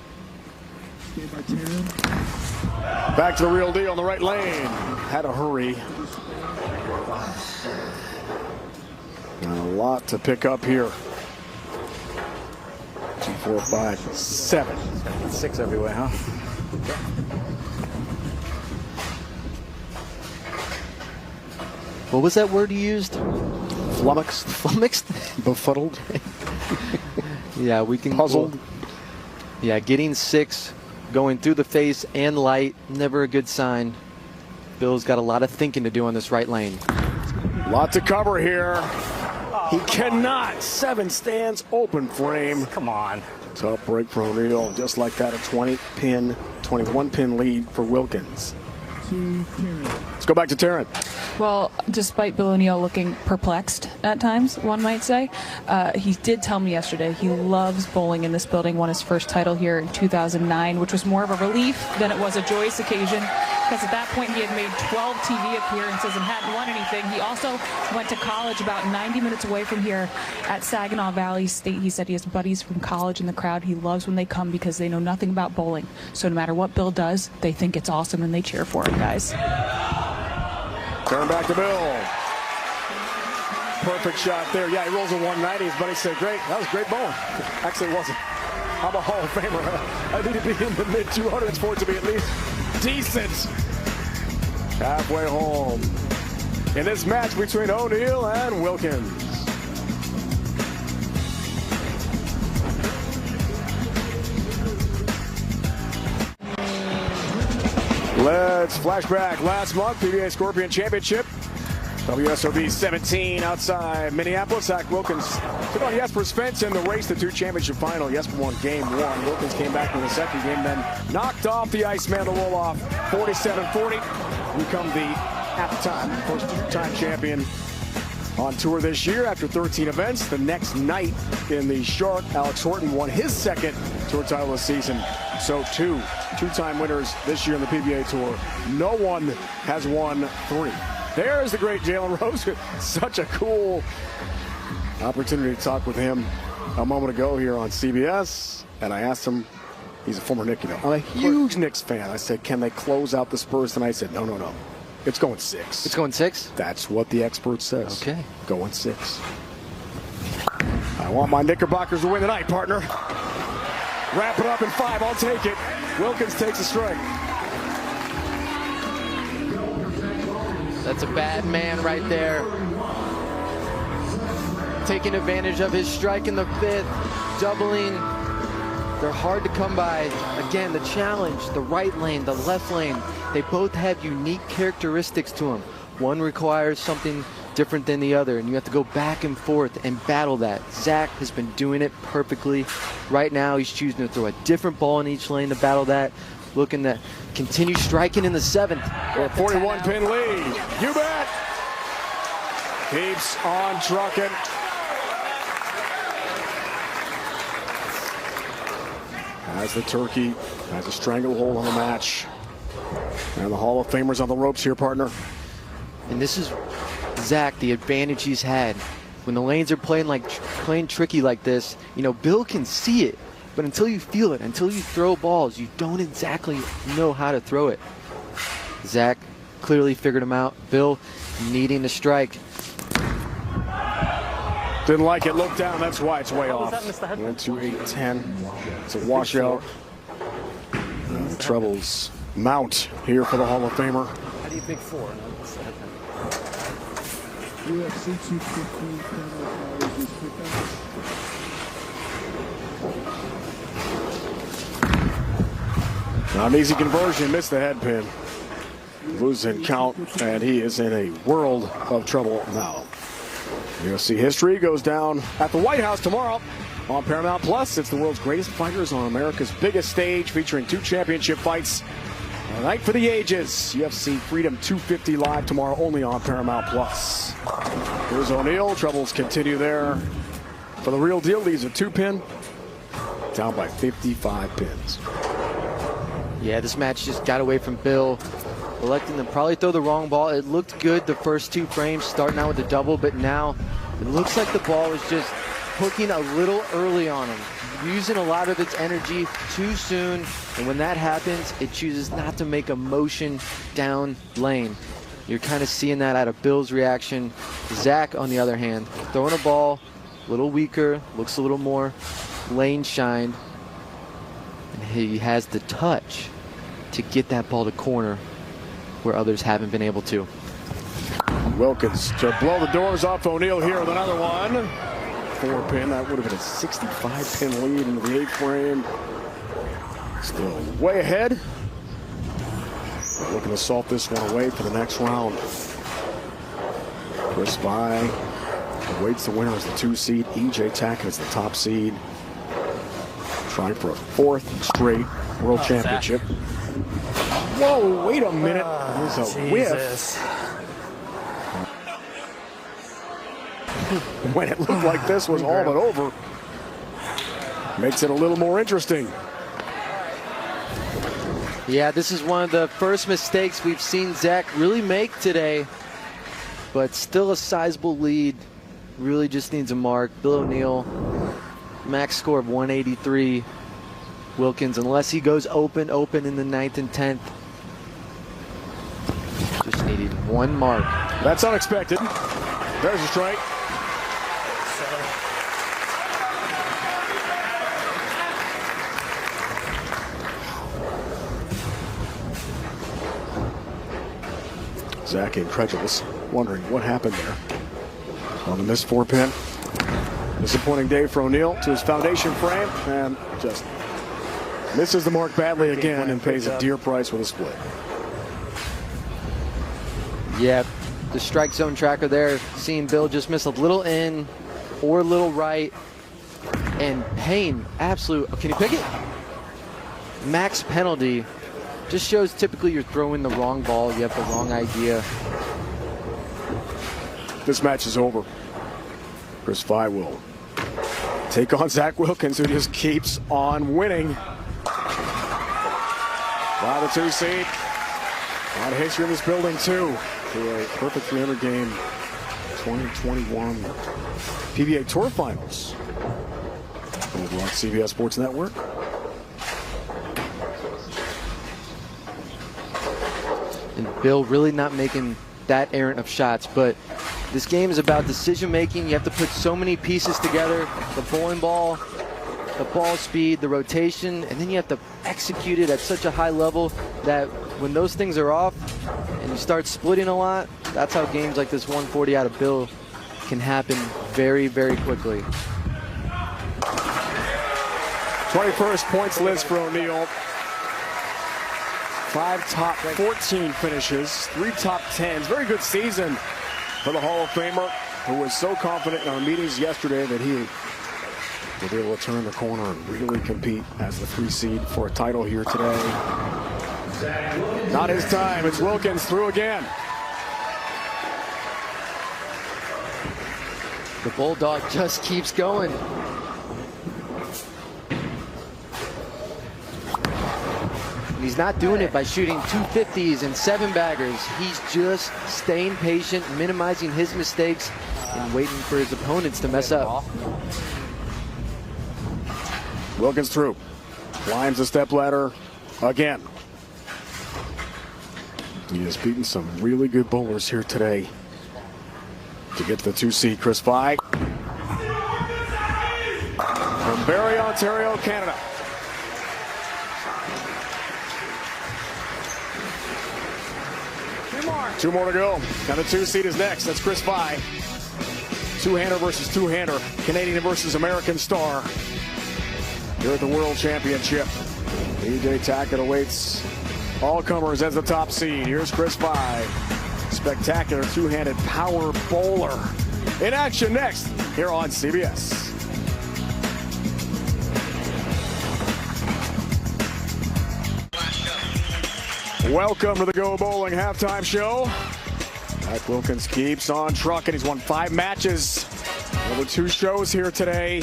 Back to the real deal on the right lane. Had to hurry. A lot to pick up here. 2, 4, 5, 7. 6 every way, huh? What was that word you used? Flummoxed. Flummoxed? Befuddled. Yeah, we can. Puzzled. Yeah, getting 6 going through the face and light, never a good sign. Bill's got a lot of thinking to do on this right lane. Lot to cover here. He cannot. 7 stands, open frame. Come on. Tough break for O'Neill. Just like that, a 21-pin lead for Wilkins. Let's go back to Taryn. Well, despite Bill O'Neill looking perplexed at times, one might say, he did tell me yesterday he loves bowling in this building, won his first title here in 2009, which was more of a relief than it was a joyous occasion, because at that point he had made 12 TV appearances and hadn't won anything. He also went to college about 90 minutes away from here at Saginaw Valley State. He said he has buddies from college in the crowd. He loves when they come because they know nothing about bowling. So no matter what Bill does, they think it's awesome and they cheer for him, guys. Turn back to Bill. Perfect shot there. Yeah, he rolls a 190. His buddy said, great. That was great bowling. Actually, it wasn't. I'm a Hall of Famer. I need to be in the mid-200s for it to be at least decent. Halfway home in this match between O'Neill and Wilkins. Let's flashback last month, PBA Scorpion Championship. WSOB 17 outside Minneapolis. Zach Wilkins took on Jesper Spence in the race to 2 championship final. Jesper won game 1. Wilkins came back in the second game, then knocked off the Iceman to roll off 47-40. Become the, at the time, first 2-time champion on tour this year after 13 events. The next night in the Shark, Alex Horton won his second tour title this season. So 2-time winners this year in the PBA Tour. No one has won 3. There's the great Jalen Rose. Such a cool opportunity to talk with him a moment ago here on CBS. And I asked him, he's a former Knicks, I'm a huge Knicks fan. I said, can they close out the Spurs tonight? I said, no. It's going 6. It's going 6? That's what the expert says. Okay. Going 6. I want my Knickerbockers to win tonight, partner. Wrap it up in 5. I'll take it. Wilkins takes a strike. That's a bad man right there. Taking advantage of his strike in the 5th, doubling. They're hard to come by. Again, the challenge, the right lane, the left lane, they both have unique characteristics to them. One requires something different than the other, and you have to go back and forth and battle that. Zach has been doing it perfectly. Right now, he's choosing to throw a different ball in each lane to battle that, looking to continue striking in the 7th. For a 41-pin lead. You bet. Keeps on trucking. Has the turkey, has a stranglehold on the match. And the Hall of Famers on the ropes here, partner. And this is Zach, the advantage he's had. When the lanes are playing tricky like this, you know, Bill can see it, but until you feel it, until you throw balls, you don't exactly know how to throw it. Zach clearly figured him out. Bill needing to strike. Didn't like it, looked down, that's why it's way off. Went to 8-10. It's a washout. The troubles mount here for the Hall of Famer. How do you pick 4? UFC 215. Not an easy conversion, missed the head pin. Losing count, and he is in a world of trouble now. UFC history goes down at the White House tomorrow on Paramount Plus. It's the world's greatest fighters on America's biggest stage, featuring 2 championship fights. A night for the ages. UFC Freedom 250 live tomorrow, only on Paramount Plus. Here's O'Neal. Troubles continue there. For the real deal, leaves a 2-pin. Down by 55 pins. Yeah, this match just got away from Bill. Electing to probably throw the wrong ball. It looked good the first 2 frames, starting out with the double, but now it looks like the ball is just hooking a little early on him. Using a lot of its energy too soon, and when that happens, it chooses not to make a motion down lane. You're kind of seeing that out of Bill's reaction. Zach, on the other hand, throwing a ball a little weaker, looks a little more lane shined, and he has the touch to get that ball to corner where others haven't been able to. Wilkins to blow the doors off O'Neal here with another one. 4-pin, that would have been a 65-pin lead into the 8th frame. Still way ahead. Looking to salt this one away for the next round. Kris Prather awaits the winner as the 2 seed. EJ Tackett is the top seed. Trying for a 4th straight World Championship. Whoa, wait a minute. There's a whiff. When it looked like this was all but over. Makes it a little more interesting. Yeah, this is one of the first mistakes we've seen Zach really make today. But still a sizable lead. Really just needs a mark. Bill O'Neal, max score of 183. Wilkins, unless he goes open in the 9th and 10th. Just needed 1 mark. That's unexpected. There's a strike. Zach incredulous, wondering what happened there. On the missed 4-pin. Disappointing day for O'Neal to his foundation frame, and just misses the mark badly again and pays a dear price with a split. Yeah, the strike zone tracker there, seeing Bill just miss a little in or a little right, and paying absolute, can you pick it? Max penalty. Just shows typically you're throwing the wrong ball, you have the wrong idea. This match is over. Kris Prather will take on Zach Wilkins, who just keeps on winning. By the 2 seed. A lot of history in this building too. To a perfect 300 game 2021 PBA Tour Finals. Over on CBS Sports Network. And Bill really not making that errant of shots, but this game is about decision making. You have to put so many pieces together. The bowling ball, the ball speed, the rotation, and then you have to execute it at such a high level that when those things are off and you start splitting a lot, that's how games like this 140 out of Bill can happen very, very quickly. 21st points list for O'Neal. 5 top 14 finishes, 3 top 10s. Very good season for the Hall of Famer, who was so confident in our meetings yesterday that he will be able to turn the corner and really compete as the 3 seed for a title here today. Not his time. It's Wilkins through again. The Bulldog just keeps going. And he's not doing it by shooting 250s and 7-baggers. He's just staying patient, minimizing his mistakes, and waiting for his opponents to mess up. Wilkins through. Climbs the stepladder again. He has beaten some really good bowlers here today to get to the 2 seed. Kris Prather from Barrie, Ontario, Canada. Two more to go. Now the 2 seed is next. That's Kris Prather. Two-hander versus two-hander. Canadian versus American star. Here at the World Championship. EJ Tackett awaits all comers as the top seed. Here's Kris Prather. Spectacular two-handed power bowler. In action next here on CBS. Welcome to the Go Bowling halftime show. Zach Wilkins keeps on trucking. He's won 5 matches over 2 shows here today.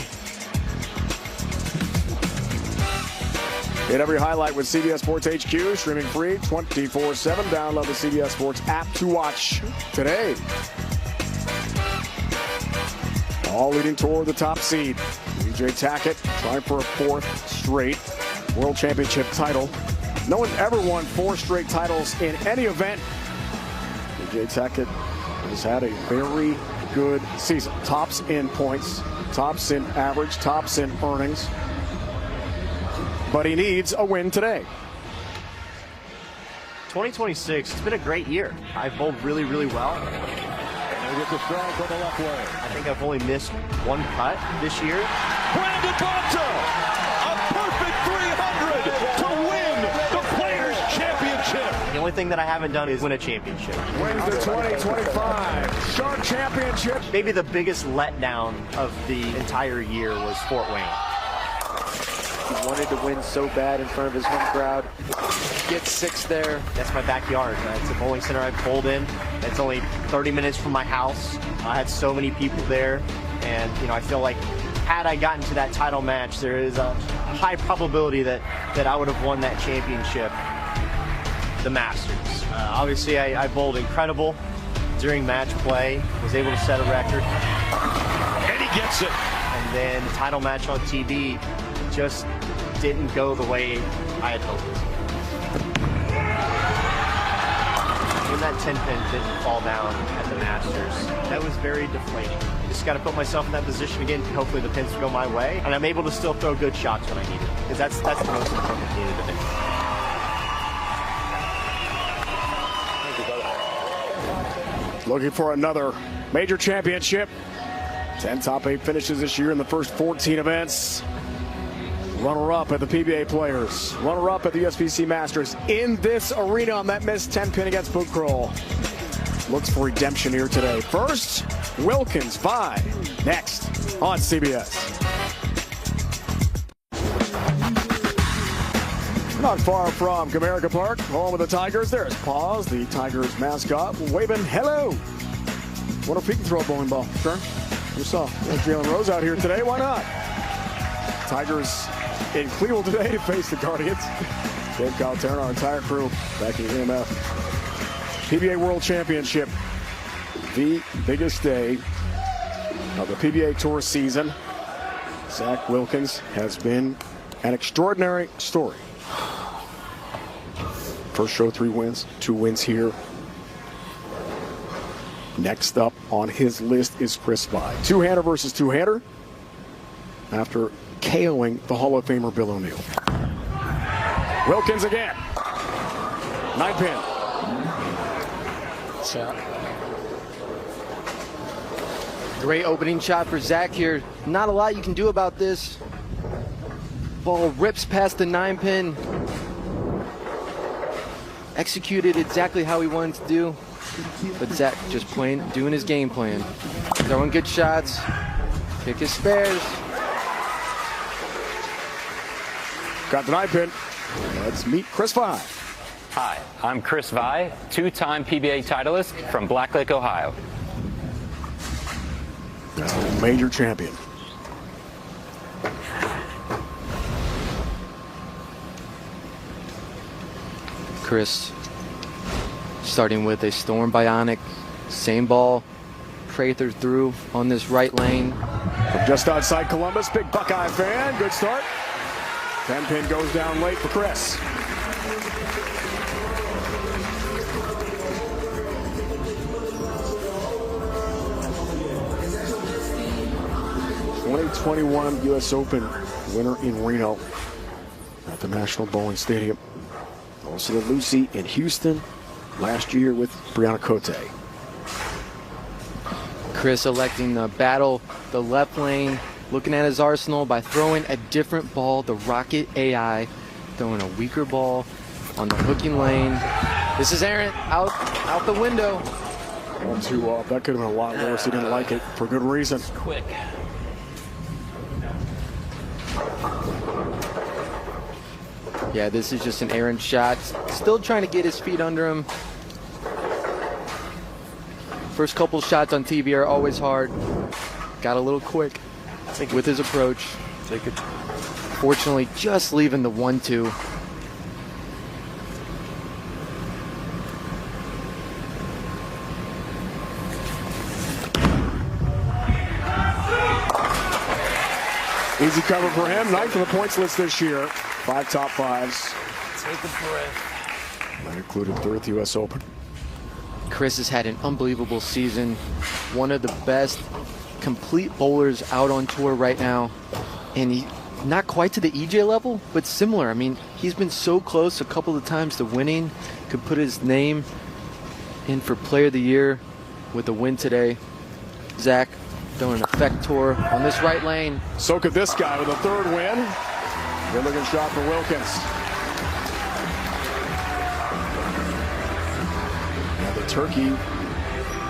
Get every highlight with CBS Sports HQ, streaming free 24/7. Download the CBS Sports app to watch today. All leading toward the top seed. EJ Tackett trying for a 4th straight World Championship title. No one's ever won 4 straight titles in any event. EJ Tackett has had a very good season. Tops in points, tops in average, tops in earnings. But he needs a win today. 2026, it's been a great year. I've bowled really, really well. With the strike from the left way. I think I've only missed 1 cut this year. Brandon Bonta, a perfect 300 to win the Players' Championship. The only thing that I haven't done is win a championship. Wins the 2025 Shark Championship. Maybe the biggest letdown of the entire year was Fort Wayne. He wanted to win so bad in front of his home crowd. Gets 6 there. That's my backyard. It's a bowling center I've bowled in. It's only 30 minutes from my house. I had so many people there, and I feel like had I gotten to that title match, there is a high probability that I would have won that championship, the Masters. Obviously, I bowled incredible during match play. Was able to set a record. And he gets it. And then the title match on TV just didn't go the way I had hoped. When that 10-pin didn't fall down at the Masters, that was very deflating. Just got to put myself in that position again. Hopefully the pins will go my way, and I'm able to still throw good shots when I need it, because that's the most important thing to do. Looking for another major championship. 10 top 8 finishes this year in the first 14 events. Runner-up at the PBA Players. Runner-up at the USBC Masters. In this arena on that missed 10-pin against Boot Kroll. Looks for redemption here today. First, Wilkins by next on CBS. Not far from Comerica Park, home of the Tigers. There's Paws, the Tigers mascot, waving hello. What if he can throw a bowling ball? Sure. You saw Jalen Rose out here today. Why not? Tigers in Cleveland today to face the Guardians. Dave Calterra, our entire crew back in the EMF. PBA World Championship, the biggest day of the PBA Tour season. Zach Wilkins has been an extraordinary story. First show, 3 wins, 2 wins here. Next up on his list is Kris Prather. Two-hander versus two-hander after KOing the Hall of Famer Bill O'Neill. Wilkins again. 9-pin. Shot. Great opening shot for Zach here. Not a lot you can do about this. Ball rips past the 9-pin. Executed exactly how he wanted to do. But Zach just doing his game plan. Throwing good shots, pick his spares. Got the 9-pin. Let's meet Kris Prather. Hi, I'm Kris Prather, two-time PBA titleist from Black Lake, Ohio. Major champion. Kris starting with a Storm Bionic, same ball. Prather through on this right lane. From just outside Columbus, big Buckeye fan. Good start. 10-pin goes down late for Kris. '21 U.S. Open winner in Reno at the National Bowling Stadium. Also the Lucy in Houston last year with Brianna Cote. Kris electing to battle the left lane, looking at his arsenal by throwing a different ball, the Rocket AI, throwing a weaker ball on the hooking lane. This is Aaron out the window. 1-2 off. That could have been a lot worse. He didn't like it for good reason. Quick. Yeah, this is just an Aaron shot. Still trying to get his feet under him. First couple shots on TV are always hard. Got a little quick with his approach. Take it. Fortunately, just leaving the 1-2. Easy cover for him. 9th on the points list this year. 5 top 5s. Take a breath. That included 3rd U.S. Open. Kris has had an unbelievable season. One of the best complete bowlers out on tour right now. And he not quite to the EJ level, but similar. I mean, he's been so close a couple of times to winning. Could put his name in for Player of the Year with a win today. Zach throwing an effect tour on this right lane. So could this guy with a 3rd win. Good looking shot for Wilkins. Now the Turkey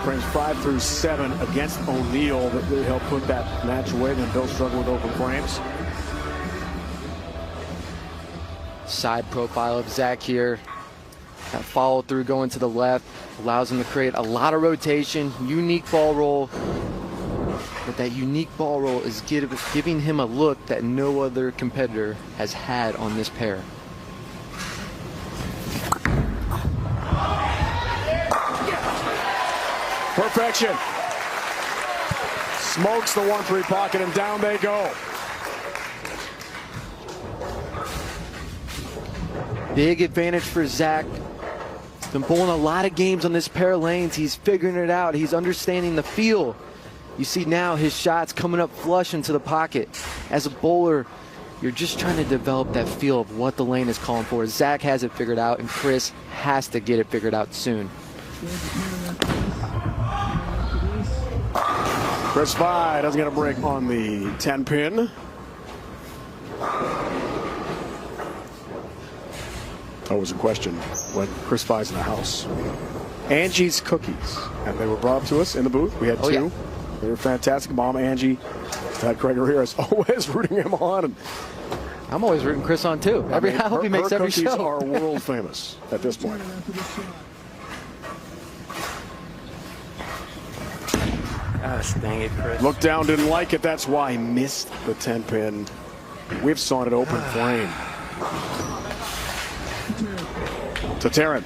frames 5 through 7 against O'Neal. That really helped put that match away. Then Bill struggled with open frames. Side profile of Zach here. That follow through going to the left allows him to create a lot of rotation, unique ball roll. But that unique ball roll is giving him a look that no other competitor has had on this pair. Perfection. Smokes the 1-3 pocket and down they go. Big advantage for Zach. He's been bowling a lot of games on this pair of lanes. He's figuring it out. He's understanding the feel. You see now his shots coming up flush into the pocket. As a bowler, you're just trying to develop that feel of what the lane is calling for. Zach has it figured out, and Kris has to get it figured out soon. Kris Prather doesn't get a break on the 10-pin. That was a question when Kris Prather's in the house. Angie's Cookies, and they were brought up to us in the booth. We had 2. Yeah. They were fantastic. Mom Angie, Dad Gregory here is always rooting him on. And I'm always rooting Kris on too. I hope he makes every show. Her cookies are world famous at this point. Gosh, dang it, Kris. Looked down, didn't like it. That's why he missed the 10-pin. We've saw it open flame. To Darren.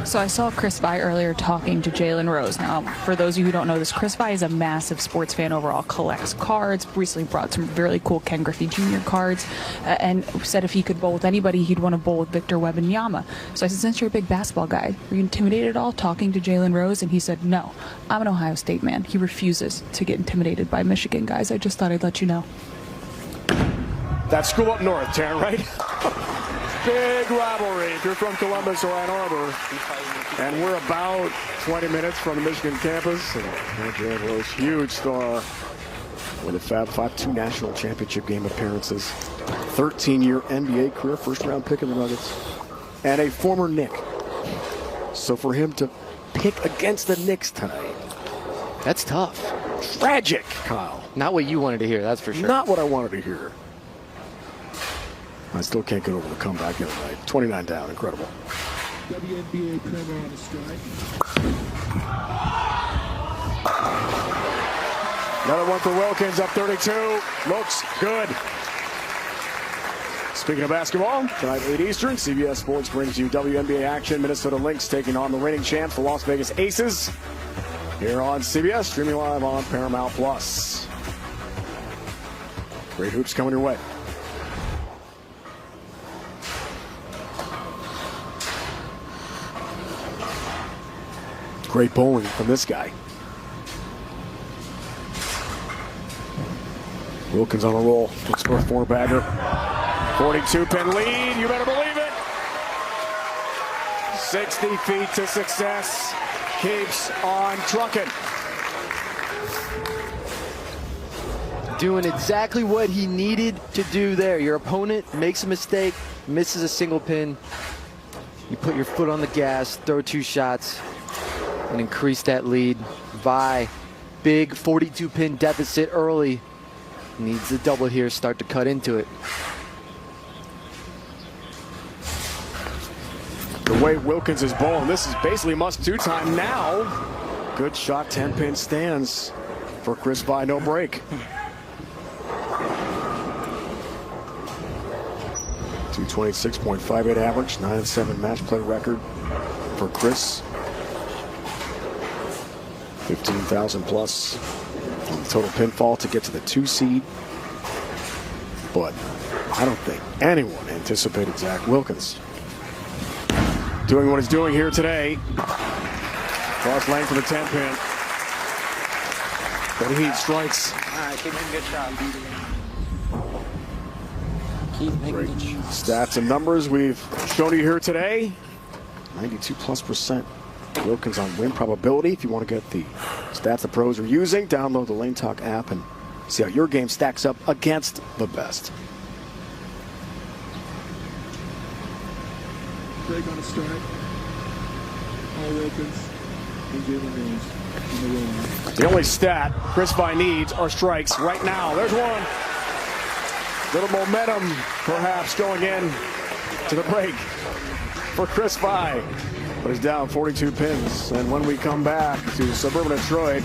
So I saw Kris Prather earlier talking to Jalen Rose. Now, for those of you who don't know this, Kris Prather is a massive sports fan overall, collects cards, recently brought some really cool Ken Griffey Jr. cards, and said if he could bowl with anybody, he'd want to bowl with Victor Wembanyama. So I said, since you're a big basketball guy, were you intimidated at all talking to Jalen Rose? And he said, no, I'm an Ohio State man. He refuses to get intimidated by Michigan guys. I just thought I'd let you know. That school up north, Darren, right? Big rivalry if you're from Columbus or Ann Arbor. And we're about 20 minutes from the Michigan campus. And Jalen Rose, huge star with a Fab 5, 2 national championship game appearances, 13-year NBA career, first-round pick in the Nuggets, and a former Knick. So for him to pick against the Knicks tonight. That's tough. Tragic, Kyle. Not what you wanted to hear, that's for sure. Not what I wanted to hear. I still can't get over the comeback the other night. 29 down, incredible. WNBA Premier on the strike. Another one for Wilkins, up 32. Looks good. Speaking of basketball, tonight 8 Eastern, CBS Sports brings you WNBA action. Minnesota Lynx taking on the reigning champs, the Las Vegas Aces. Here on CBS, streaming live on Paramount+. Great hoops coming your way. Great bowling from this guy. Wilkins on a roll. Looks for a 4-bagger. 42-pin lead. You better believe it. 60 feet to success. Keeps on trucking. Doing exactly what he needed to do there. Your opponent makes a mistake, misses a single pin. You put your foot on the gas, throw 2 shots, and increase that lead. Vi, big 42-pin deficit early. Needs a double here, start to cut into it. The way Wilkins is bowling, this is basically must-do time now. Good shot, 10-pin stands for Kris Prather, no break. 226.58 average, 9-7 match play record for Kris. 15,000 plus total pinfall to get to the 2 seed. But I don't think anyone anticipated Zach Wilkins doing what he's doing here today. Cross lane for the 10-pin. But he strikes. All right, keep making good shots. Great stats and numbers we've shown you here today. 92+% Wilkins on win probability. If you want to get the stats the pros are using, download the Lane Talk app and see how your game stacks up against the best. Break on a strike. All Wilkins and Jalen Rose in the roll. The only stat Kris Prather needs are strikes right now. There's one. Little momentum, perhaps, going in to the break for Kris Prather. But he's down 42 pins. And when we come back to suburban Detroit,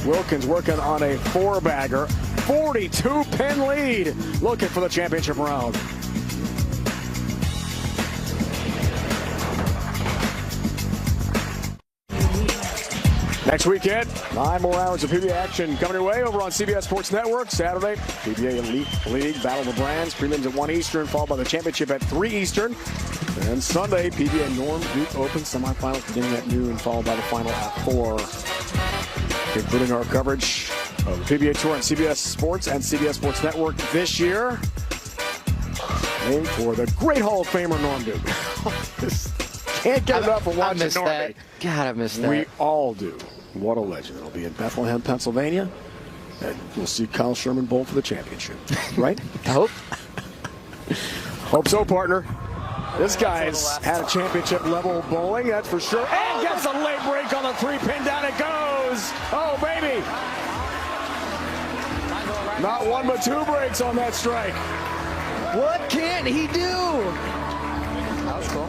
Wilkins working on a 4-bagger. 42-pin lead. Looking for the championship round. Next weekend, 9 more hours of PBA action coming your way over on CBS Sports Network. Saturday, PBA Elite League, Battle of the Brands. Prelims at 1 Eastern, followed by the championship at 3 Eastern. And Sunday, PBA Norm Duke Open semifinals beginning at noon, followed by the final at 4. Including our coverage of the PBA Tour on CBS Sports and CBS Sports Network this year. Named for the great Hall of Famer Norm Duke. Can't get enough of watching Norm. God, I missed that. We all do. What a legend. It'll be in Bethlehem, Pennsylvania. And we'll see Kyle Sherman bowl for the championship. Right? I hope. Hope so, partner. This guy's had a championship level bowling, that's for sure. And gets a late break on the 3-pin. Down it goes. Oh, baby. Not 1 but 2 breaks on that strike. What can he do? That was cool.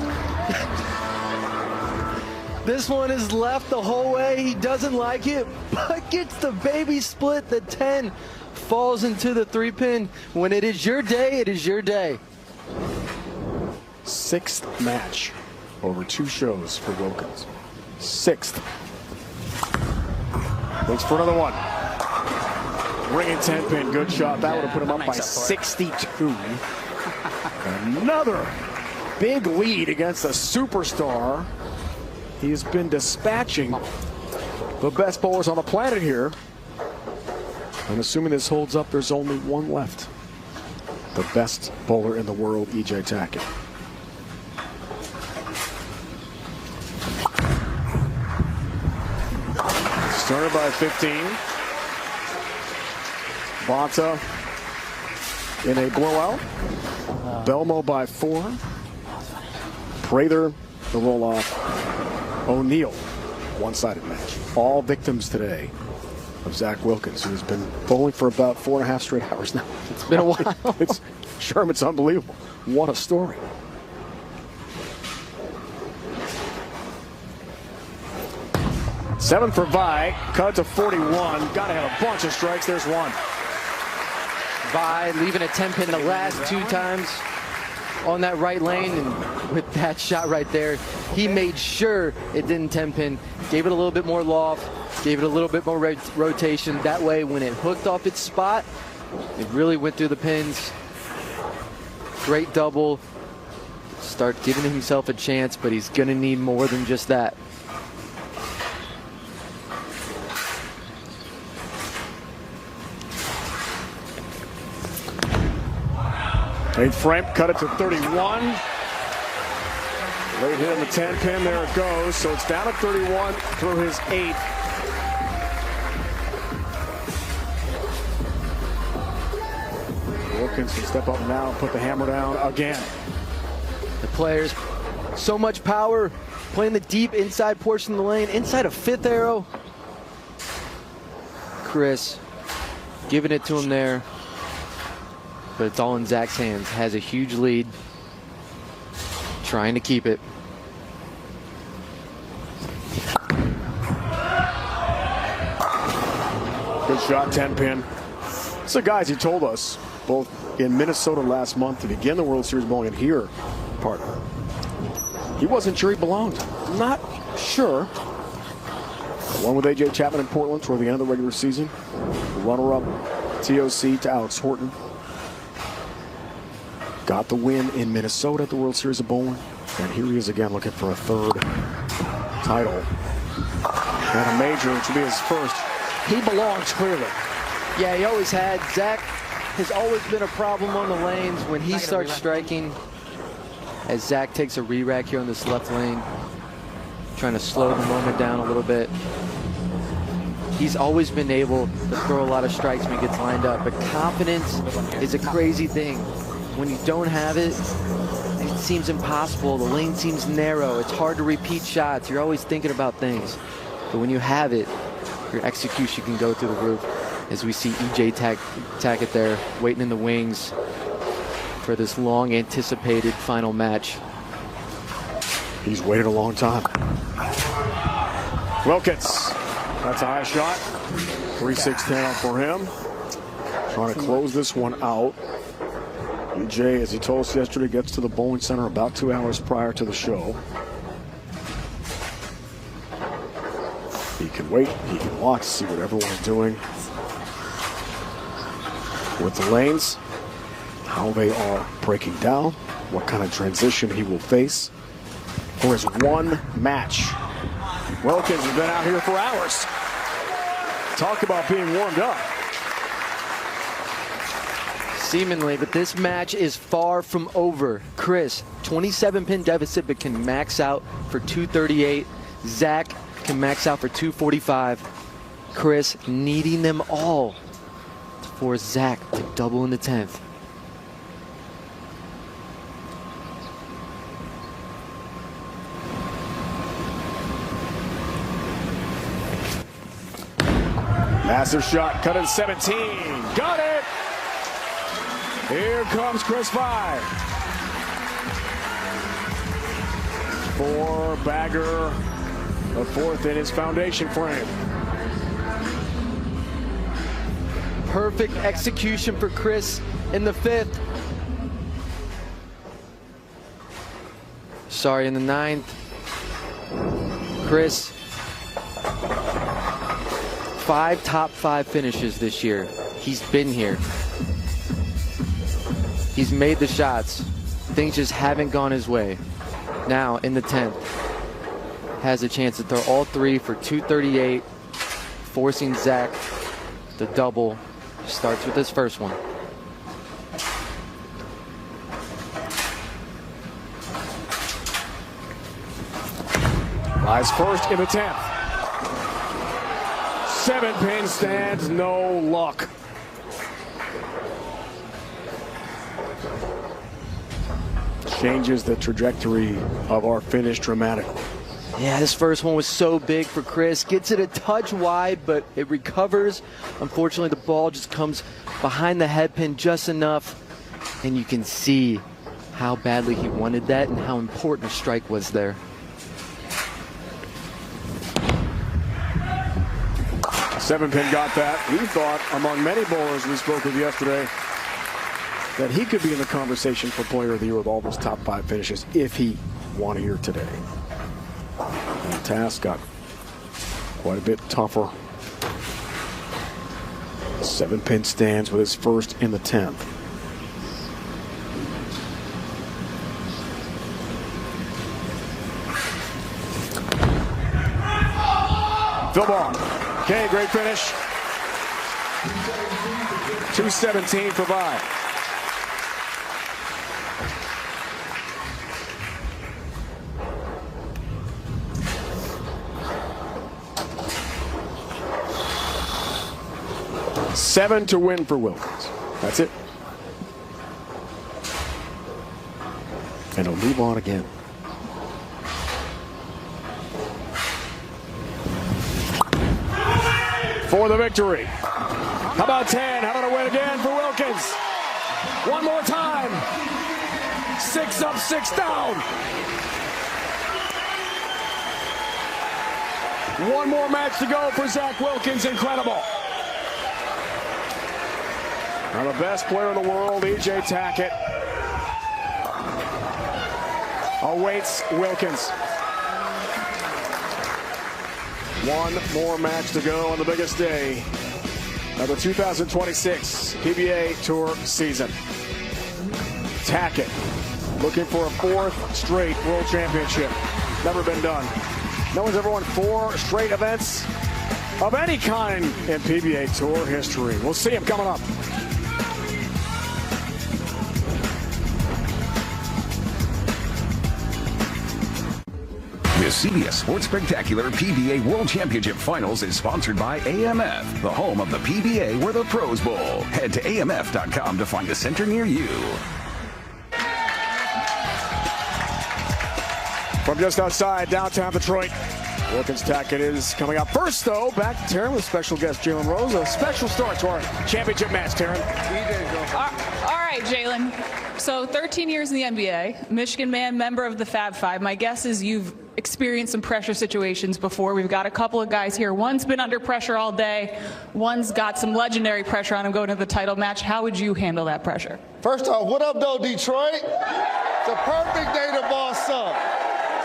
This one is left the whole way. He doesn't like it, but gets the baby split. The 10 falls into the 3-pin. When it is your day, it is your day. 6th match over 2 shows for Wilkins. 6th. Looks for another one. Ringing 10-pin, good shot. That would have put him up by 62. Another big lead against a superstar. He has been dispatching the best bowlers on the planet here. And assuming this holds up, there's only one left. The best bowler in the world, E.J. Tackett. Started by 15. Bonta in a blowout. Belmonte by 4. Prather, the roll-off. O'Neal one-sided match. All victims today of Zach Wilkins, who has been bowling for about 4.5 straight hours now. It's been a while. Sherman's unbelievable. What a story. Seven for Vi, cut it to 41. Got to have a bunch of strikes. There's one. Vi leaving a 10 pin the last 2 times on that right lane, and with that shot right there, he made sure it didn't 10 pin. Gave it a little bit more loft, gave it a little bit more rotation. That way, when it hooked off its spot, it really went through the pins. Great double. Start giving himself a chance, but he's going to need more than just that. Eighth frame, cut it to 31. Late hit on the 10 pin, there it goes. So it's down at 31 through his 8th. Wilkins can step up now and put the hammer down again. The players, so much power, playing the deep inside portion of the lane, inside a 5th arrow. Kris giving it to him there. But it's all in Zach's hands. Has a huge lead. Trying to keep it. Good shot, 10 pin. It's the guys he told us, both in Minnesota last month to begin the World Series bowling and here, partner. He wasn't sure he belonged. Not sure. One with AJ Chapman in Portland toward the end of the regular season. Runner-up TOC to Alex Horton. Got the win in Minnesota at the World Series of Bowling. And here he is again looking for a 3rd title. And a major, which will be his first. He belongs clearly. Yeah, he always had. Zach has always been a problem on the lanes when he starts striking. As Zach takes a re-rack here on this left lane. Trying to slow the moment down a little bit. He's always been able to throw a lot of strikes when he gets lined up. But confidence is a crazy thing. When you don't have it, it seems impossible. The lane seems narrow. It's hard to repeat shots. You're always thinking about things. But when you have it, your execution can go through the roof. As we see EJ Tackett there, waiting in the wings for this long anticipated final match. He's waited a long time. Wilkins, that's a high shot. 3-6-10 for him. Trying to close this one out. EJ, as he told us yesterday, gets to the bowling center about 2 hours prior to the show. He can wait, he can watch, see what everyone's doing with the lanes, how they are breaking down, what kind of transition he will face for his one match. Wilkins has been out here for hours. Talk about being warmed up. Seemingly, but this match is far from over. Kris, 27-pin deficit, but can max out for 238. Zach can max out for 245. Kris needing them all for Zach to double in the 10th. Massive shot, cut in 17. Got it! Here comes Kris Prather. 4-bagger, the 4th in his foundation frame. Perfect execution for Kris in the 5th. Sorry, in the 9th. Kris, 5 top 5 finishes this year. He's been here. He's made the shots. Things just haven't gone his way. Now, in the 10th, has a chance to throw all 3 for 238, forcing Zach to double. Starts with his first one. Lies first in the 10th. 7-pin stands, no luck. Changes the trajectory of our finish dramatically. Yeah, this first one was so big for Kris. Gets it a touch wide, but it recovers. Unfortunately, the ball just comes behind the head pin just enough, and you can see how badly he wanted that and how important a strike was there. Seven-pin got that. We thought, among many bowlers we spoke with yesterday, that he could be in the conversation for Player of the Year with all those top 5 finishes if he won here today. And the task got quite a bit tougher. 7-pin stands with his first in the 10th. Phil Ball. Okay, great finish. 217 for Vi. Seven to win for Wilkins. That's it. And he'll move on again. For the victory. How about 10? How about a win again for Wilkins? One more time. 6 up, 6 down. One more match to go for Zach Wilkins. Incredible. Now the best player in the world, EJ Tackett, awaits Wilkins. One more match to go on the biggest day of the 2026 PBA Tour season. Tackett looking for a 4th straight World Championship. Never been done. No one's ever won 4 straight events of any kind in PBA Tour history. We'll see him coming up. The CBS Sports Spectacular PBA World Championship Finals is sponsored by AMF, the home of the PBA where the pros bowl. Head to amf.com to find a center near you. From just outside downtown Detroit, Wilkins Tackett is coming up first, though. Back to Taryn with special guest Jalen Rose. A special start to our championship match, Taryn. All right, Jalen. So 13 years in the NBA, Michigan man, member of the Fab Five. My guess is you've experienced some pressure situations before. We've got a couple of guys here. One's been under pressure all day. One's got some legendary pressure on him going to the title match. How would you handle that pressure? First off, what up, though, Detroit? It's a perfect day to boss up.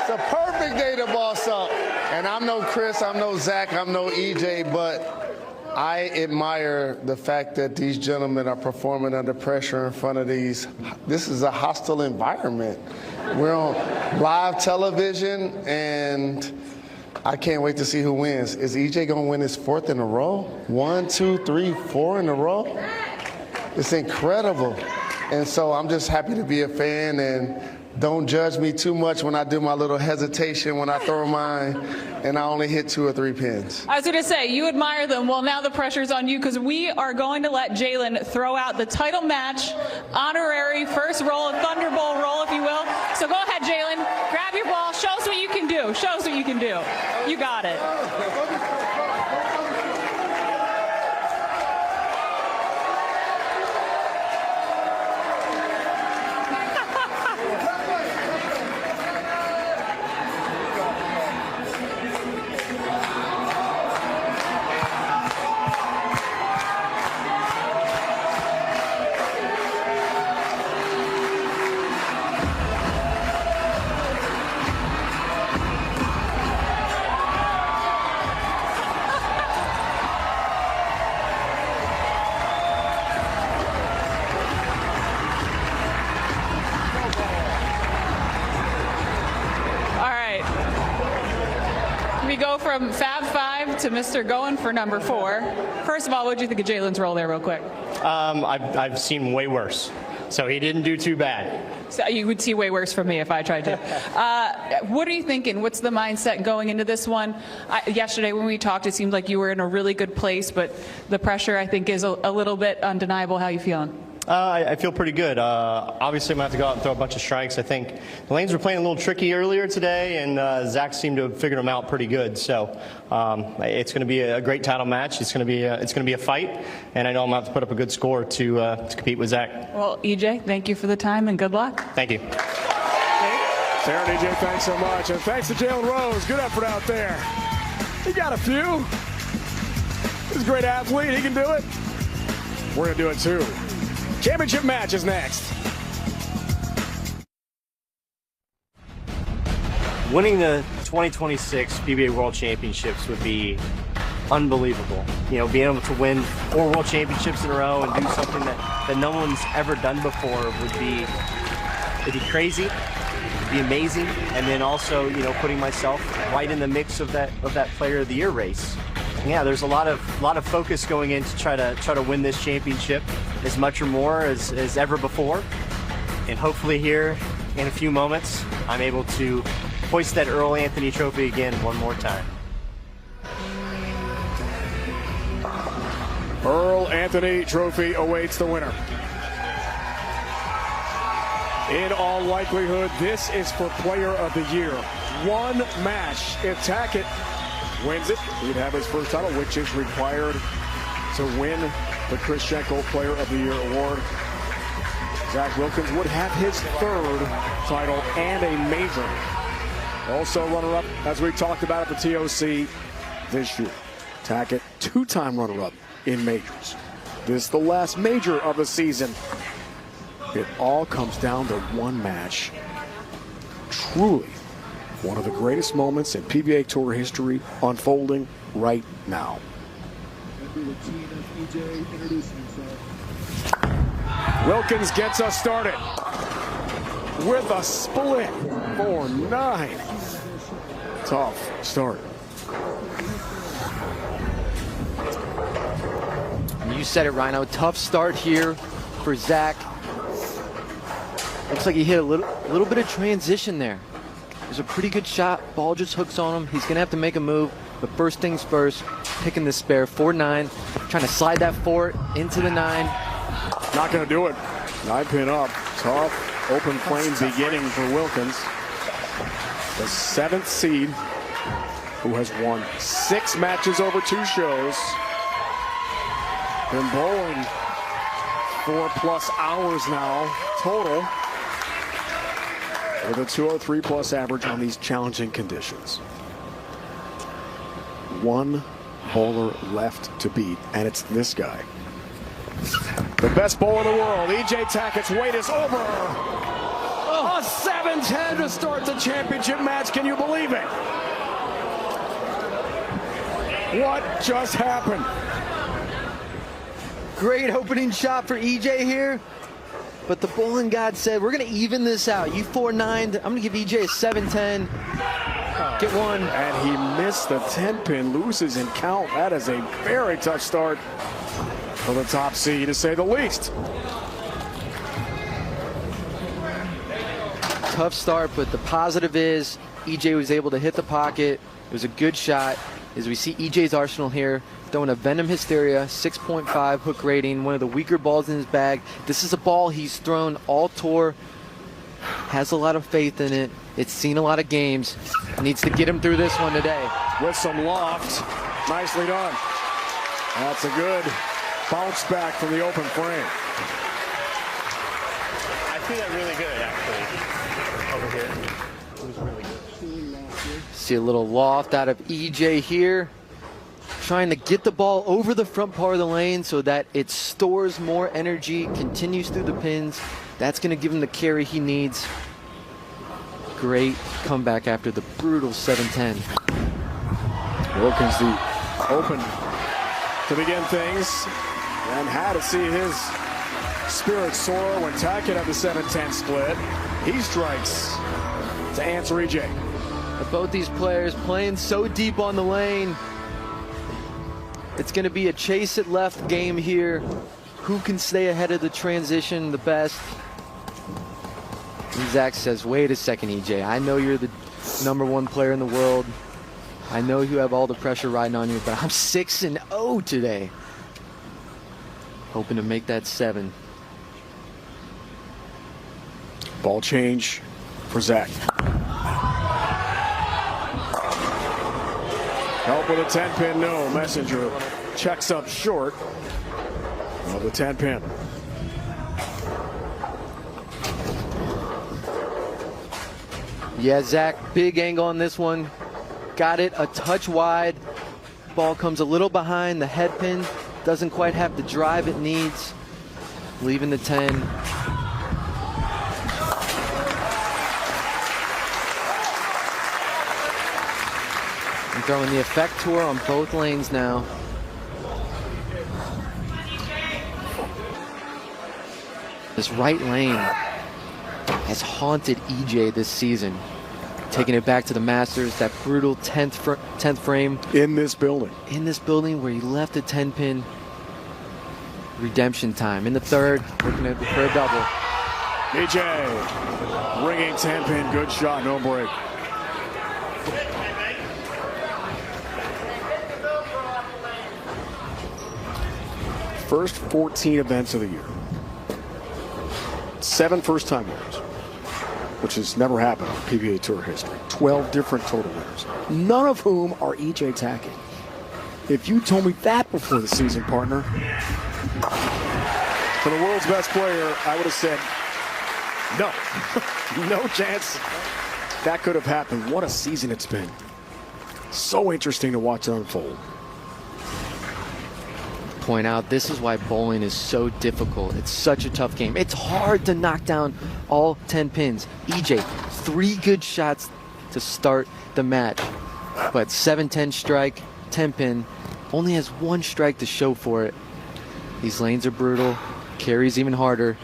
It's a perfect day to boss up. And I'm no Kris, I'm no Zach, I'm no EJ, but I admire the fact that these gentlemen are performing under pressure in front of these. This is a hostile environment. We're on live television, and I can't wait to see who wins. Is EJ going to win his 4th in a row? 1, 2, 3, 4 in a row? It's incredible. And so I'm just happy to be a fan, and don't judge me too much when I do my little hesitation when I throw mine and I only hit 2 or 3 pins. I was going to say, you admire them. Well, now the pressure's on you because we are going to let Jalen throw out the title match honorary first roll, a Thunderbowl roll, if you will. So go ahead, Jalen. Grab your ball. Show us what you can do. Show us what you can do. You got it. From Fab Five to Mr. Going for number 4. First of all, what did you think of Jalen's roll there real quick? I've seen way worse. So he didn't do too bad. So you would see way worse from me if I tried to. What are you thinking? What's the mindset going into this one? Yesterday when we talked, it seemed like you were in a really good place, but the pressure, I think, is a little bit undeniable. How are you feeling? I feel pretty good. Obviously, I'm going to have to go out and throw a bunch of strikes. I think the lanes were playing a little tricky earlier today, and Zach seemed to have figured them out pretty good. So it's going to be a great title match. It's going to be a fight, and I know I'm going to have to put up a good score to compete with Zach. Well, EJ, thank you for the time and good luck. Thank you. Darren, EJ, thanks so much. And thanks to Jalen Rose. Good effort out there. He got a few. He's a great athlete. He can do it. We're going to do it too. Championship match is next. Winning the 2026 PBA World Championships would be unbelievable. You know, being able to win 4 World Championships in a row and do something that no one's ever done before it'd be crazy, it'd be amazing. And then also, you know, putting myself right in the mix of that Player of the Year race. Yeah, there's a lot of focus going in to try to win this championship as much or more as ever before. And hopefully here in a few moments, I'm able to hoist that Earl Anthony trophy again one more time. Earl Anthony trophy awaits the winner. In all likelihood, this is for Player of the Year. One match. If Tackett wins it, he'd have his first title, which is required to win the Kris Player of the Year award. Zach Wilkins would have his 3rd title and a major. Also runner-up, as we talked about at the TOC this year. Tackett, 2-time runner-up in majors. This is the last major of the season. It all comes down to one match. Truly one of the greatest moments in PBA Tour history unfolding right now. Wilkins gets us started with a split 4-9. Tough start. You said it, Rhino. Tough start here for Zach. Looks like he hit a little bit of transition there. It was a pretty good shot. Ball just hooks on him. He's going to have to make a move. But first things first, picking the spare. 4-9. Trying to slide that 4 into the 9. Not going to do it. 9-pin up. Tough open plane beginning for Wilkins. The 7th seed who has won 6 matches over 2 shows. Been bowling 4+ hours now total, with a 203+ average on these challenging conditions. 1 bowler left to beat, and it's this guy. The best bowler in the world, E.J. Tackett's wait is over. A 7-10 to start the championship match. Can you believe it? What just happened? Great opening shot for EJ here. But the bowling god said, we're going to even this out. You 4-9'd. I'm going to give EJ a 7-10. Get one. And he missed the 10-pin, loses in count. That is a very tough start for the top seed, to say the least. Tough start, but the positive is EJ was able to hit the pocket. It was a good shot. As we see EJ's arsenal here, throwing a Venom Hysteria, 6.5 hook rating, one of the weaker balls in his bag. This is a ball he's thrown all tour, has a lot of faith in it. It's seen a lot of games. Needs to get him through this one today. With some loft, nicely done. That's a good bounce back from the open frame. I feel that really good, actually, over here. It was really good. See a little loft out of EJ here. Trying to get the ball over the front part of the lane so that it stores more energy, continues through the pins. That's going to give him the carry he needs. Great comeback after the brutal 7-10. Wilkins the open to begin things, and had to see his spirit soar when Tackett had the 7-10 split. He strikes to answer EJ. Both these players playing so deep on the lane. It's going to be a chase it left game here. Who can stay ahead of the transition the best? And Zach says, wait a second, EJ. I know you're the #1 player in the world. I know you have all the pressure riding on you, but I'm 6-0 today. Hoping to make that 7. Ball change for Zach. Help with a 10-pin, no. Messenger checks up short of the 10-pin. Yeah, Zach, big angle on this one. Got it a touch wide. Ball comes a little behind the head pin. Doesn't quite have the drive it needs. Leaving the 10. I'm throwing the effect tour on both lanes now. This right lane has haunted EJ this season. Taking it back to the Masters, that brutal 10th frame. In this building. In this building where he left a 10-pin. Redemption time. In the third, looking for a double. EJ, ringing 10-pin, good shot, no break. First 14 events of the year. 7 first-time winners, which has never happened in PBA Tour history. 12 different total winners, none of whom are EJ Tackett. If you told me that before the season, partner, for the world's best player, I would have said, no, no chance that could have happened. What a season it's been. So interesting to watch it unfold. Point out, this is why bowling is so difficult. It's such a tough game. It's hard to knock down all 10 pins. EJ, 3 good shots to start the match, but 7-10 strike, 10 pin, only has 1 strike to show for it. These lanes are brutal. Carries even harder.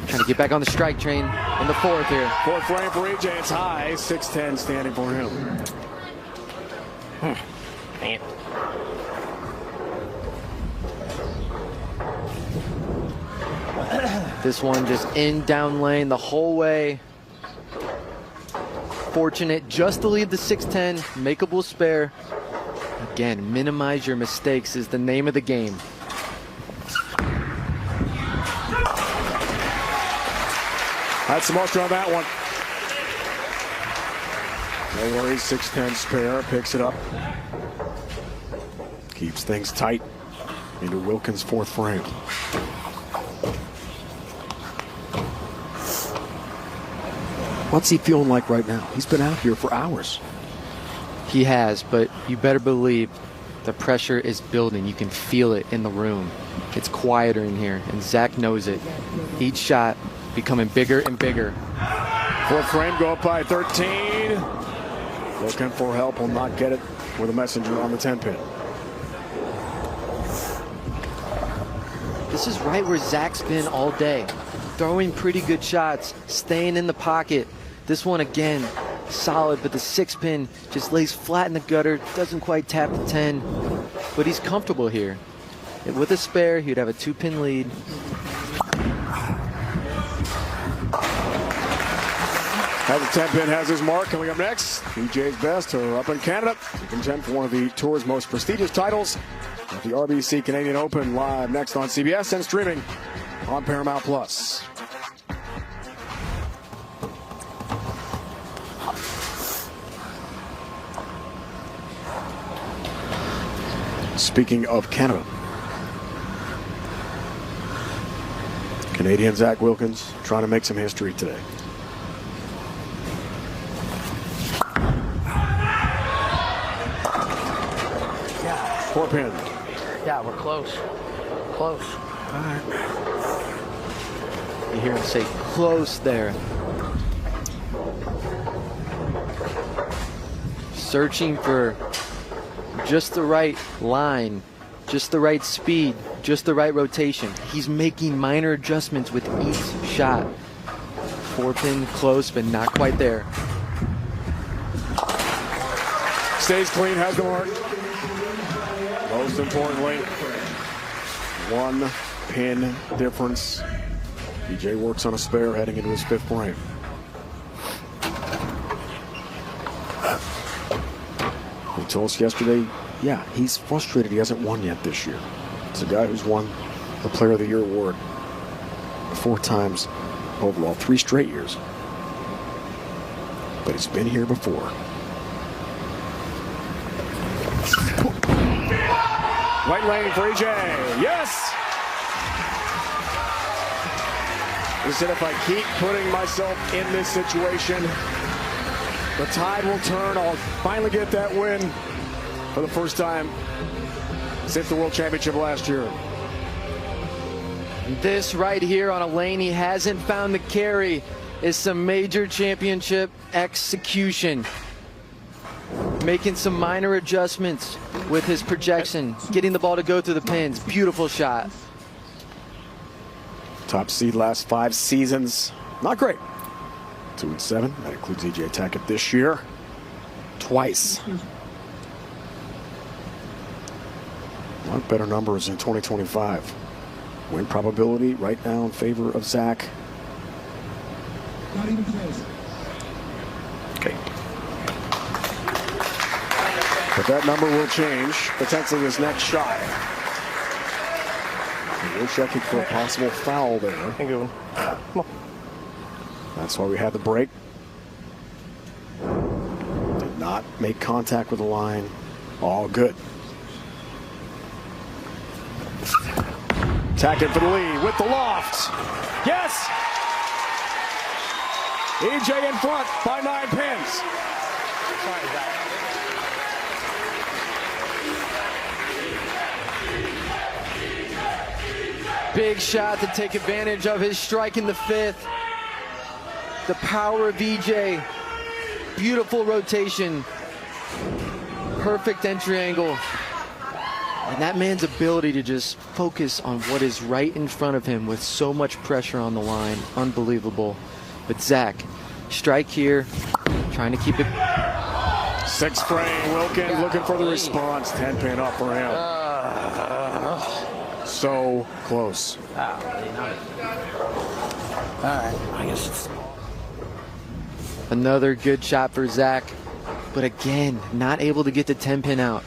Trying to get back on the strike train in the 4th here. 4th frame for EJ. It's high. 6-10 standing for him. Man. This one just in down lane the whole way. Fortunate just to leave the 6-10. Makeable spare. Again, minimize your mistakes is the name of the game. Had some moisture on that one. No worries, 6-10 spare, picks it up. Keeps things tight into Wilkins' 4th frame. What's he feeling like right now? He's been out here for hours. He has, but you better believe the pressure is building. You can feel it in the room. It's quieter in here, and Zach knows it. Each shot becoming bigger and bigger. 4th frame, go up by 13. Looking for help, will not get it with a messenger on the 10-pin. This is right where Zach's been all day. Throwing pretty good shots, staying in the pocket. This one again, solid, but the 6-pin just lays flat in the gutter, doesn't quite tap the 10, but he's comfortable here. And with a spare, he'd have a 2-pin lead. As the 10-pin has his mark, coming up next, EJ's best are up in Canada to contend for one of the tour's most prestigious titles at the RBC Canadian Open, live next on CBS and streaming on Paramount Plus. Speaking of Canada, Canadian Zach Wilkins trying to make some history today. Yeah. 4-pin. Yeah, we're close. Close. All right. You hear him say close there. Searching for just the right line, just the right speed, just the right rotation. He's making minor adjustments with each shot. 4-pin close, but not quite there. Stays clean, has the mark. Most importantly, 1-pin difference. EJ works on a spare heading into his 5th frame. He told us yesterday, yeah, he's frustrated he hasn't won yet this year. It's a guy who's won the Player of the Year award 4 times overall, 3 straight years. But he's been here before. Right lane for EJ. Yes! He said, if I keep putting myself in this situation, the tide will turn. I'll finally get that win for the first time since the World Championship last year. This right here on a lane he hasn't found the carry is some major championship execution. Making some minor adjustments with his projection, getting the ball to go through the pins. Beautiful shot. Top seed last 5 seasons. Not great. 2-7. That includes EJ Tackett this year. Twice. A lot better numbers in 2025. Win probability right now in favor of Zach. Not even close. Okay. But that number will change potentially his next shot. We're checking for a possible foul there. Come on. That's why we had the break. Did not make contact with the line. All good. Tackett for the lead with the loft. Yes! EJ in front by 9 pins. Big shot to take advantage of his strike in the 5th. The power of EJ. Beautiful rotation. Perfect entry angle. And that man's ability to just focus on what is right in front of him with so much pressure on the line. Unbelievable. But Zach, strike here. Trying to keep it. 6 frame. Wilkins looking for the response. 10 pin up for him. So close. All right, I guess it's another good shot for Zach, but again, not able to get the 10 pin out.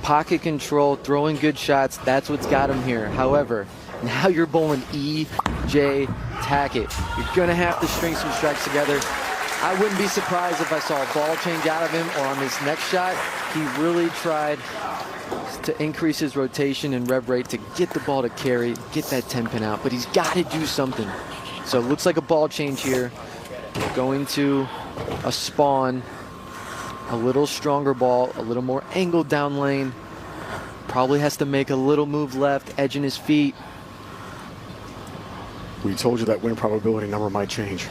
Pocket control, throwing good shots, that's what's got him here. However, now you're bowling EJ Tackett. You're gonna have to string some strikes together. I wouldn't be surprised if I saw a ball change out of him, or on this next shot, he really tried to increase his rotation and rev rate to get the ball to carry, get that 10 pin out, but he's got to do something. So it looks like a ball change here. Going to a spawn, a little stronger ball, a little more angled down lane. Probably has to make a little move left, edging his feet. We told you that win probability number might change.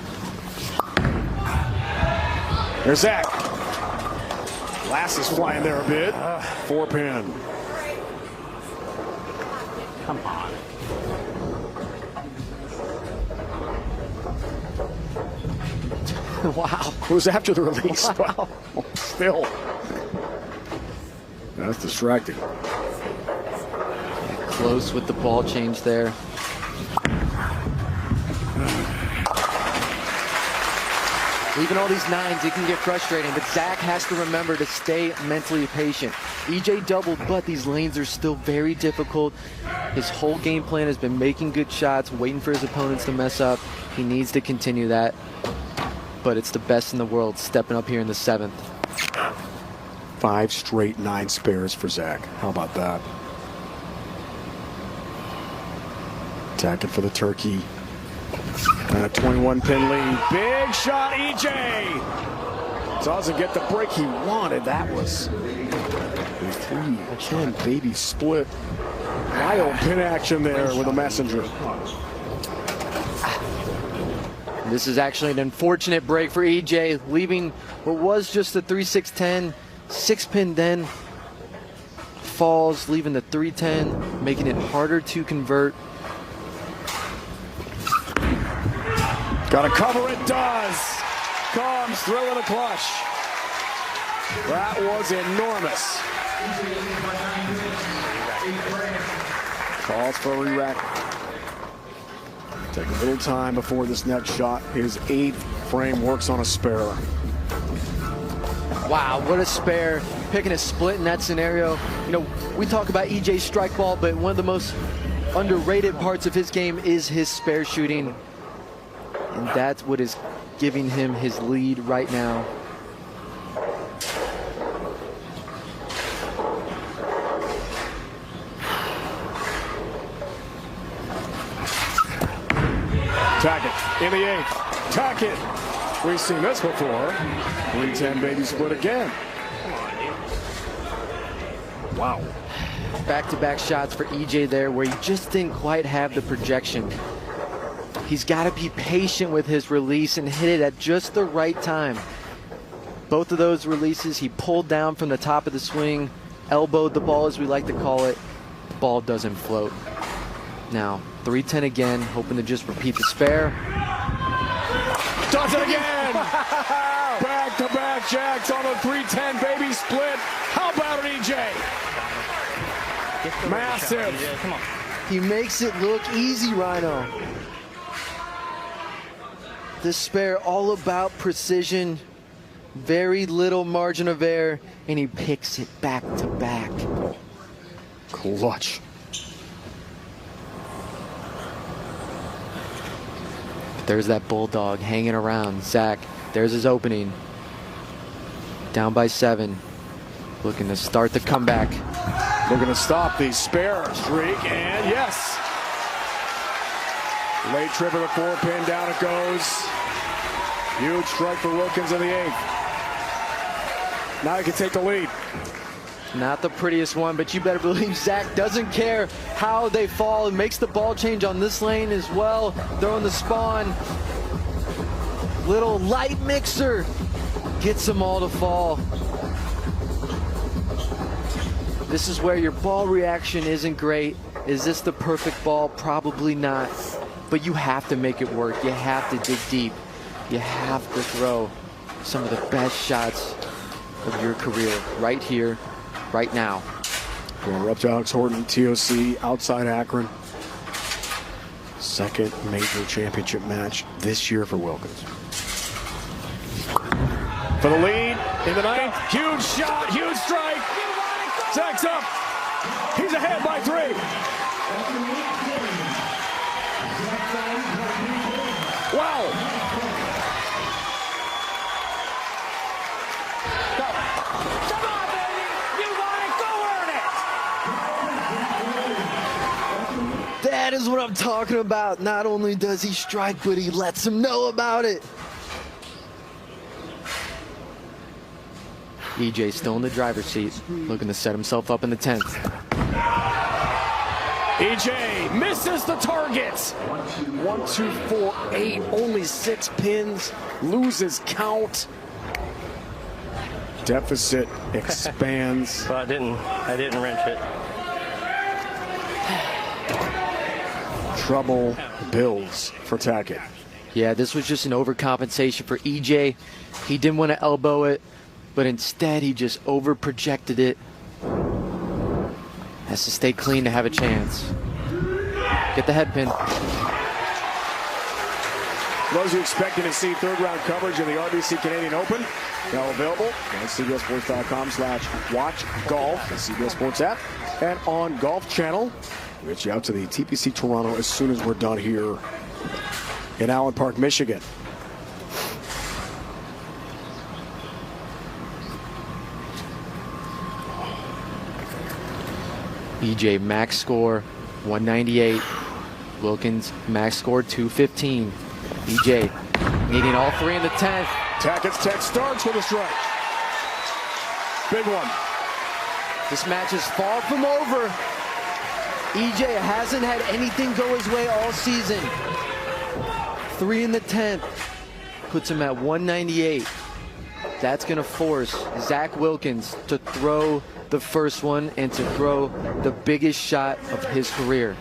There's Zach. Glass is flying there a bit. 4 pin. Come on. Wow. It was after the release. Wow. But still. That's distracting. Close with the ball change there. Even all these 9s, it can get frustrating, but Zach has to remember to stay mentally patient. EJ doubled, but these lanes are still very difficult. His whole game plan has been making good shots, waiting for his opponents to mess up. He needs to continue that, but it's the best in the world stepping up here in the 7th. 5 straight 9 spares for Zach. How about that? Tackett for the turkey. And a 21 pin lead. Big shot, EJ! Doesn't get the break he wanted. That was a 3-10 baby split. Wild pin action there with a messenger. This is actually an unfortunate break for EJ, leaving what was just a 3-6-10, 6-pin then falls, leaving the 3-10, making it harder to convert. Got to cover, it does. Comes through in a clutch. That was enormous. Calls for a re-rack. Take a little time before this next shot. His 8th frame works on a spare. Wow, what a spare. Picking a split in that scenario. You know, we talk about EJ's strike ball, but one of the most underrated parts of his game is his spare shooting. And that's what is giving him his lead right now. Tackett in the 8th. Tackett. We've seen this before. 3-10 baby split again. Wow. Back-to-back shots for EJ there where he just didn't quite have the projection. He's got to be patient with his release and hit it at just the right time. Both of those releases, he pulled down from the top of the swing, elbowed the ball as we like to call it. The ball doesn't float. Now, 3-10 again, hoping to just repeat the spare. Does it again! Back-to-back jacks on a 3-10 baby split. How about it, EJ? Massive. Come on. He makes it look easy, Rhino. This spare all about precision, very little margin of error, and he picks it back to back. Clutch. There's that bulldog hanging around. Zach, there's his opening. Down by 7. Looking to start the comeback. Looking to stop the spare streak, and yes. Late trip of the 4-pin, down it goes. Huge strike for Wilkins in the 8th. Now he can take the lead. Not the prettiest one, but you better believe Zach doesn't care how they fall. He makes the ball change on this lane as well. Throwing the spawn. Little light mixer gets them all to fall. This is where your ball reaction isn't great. Is this the perfect ball? Probably not. But you have to make it work. You have to dig deep. You have to throw some of the best shots of your career right here, right now. We're up to Alex Horton, TOC, outside Akron. Second major championship match this year for Wilkins. For the lead in the 9th. Huge shot, huge strike. Zach's up. He's ahead by 3. Wow. Come on, baby. You want it, go earn it. That is what I'm talking about. Not only does he strike, but he lets him know about it. EJ still in the driver's seat, looking to set himself up in the 10th. EJ misses the target. 1, 2, 4, 8. Only 6 pins. Loses count. Deficit expands. Well, I didn't wrench it. Trouble builds for Tackett. Yeah, this was just an overcompensation for EJ. He didn't want to elbow it, but instead he just over-projected it. Has to stay clean to have a chance. Get the head pin. Those who expecting to see third-round coverage in the RBC Canadian Open, now available on CBSSports.com/watchgolf, the CBS Sports app, and on Golf Channel. We'll get you out to the TPC Toronto as soon as we're done here in Allen Park, Michigan. EJ max score 198. Wilkins max score 215. EJ needing all 3 in the 10th. Tackett's tech starts with a strike. Big one. This match is far from over. EJ hasn't had anything go his way all season. 3 in the 10th puts him at 198. That's going to force Zach Wilkins to throw the first one and to throw the biggest shot of his career.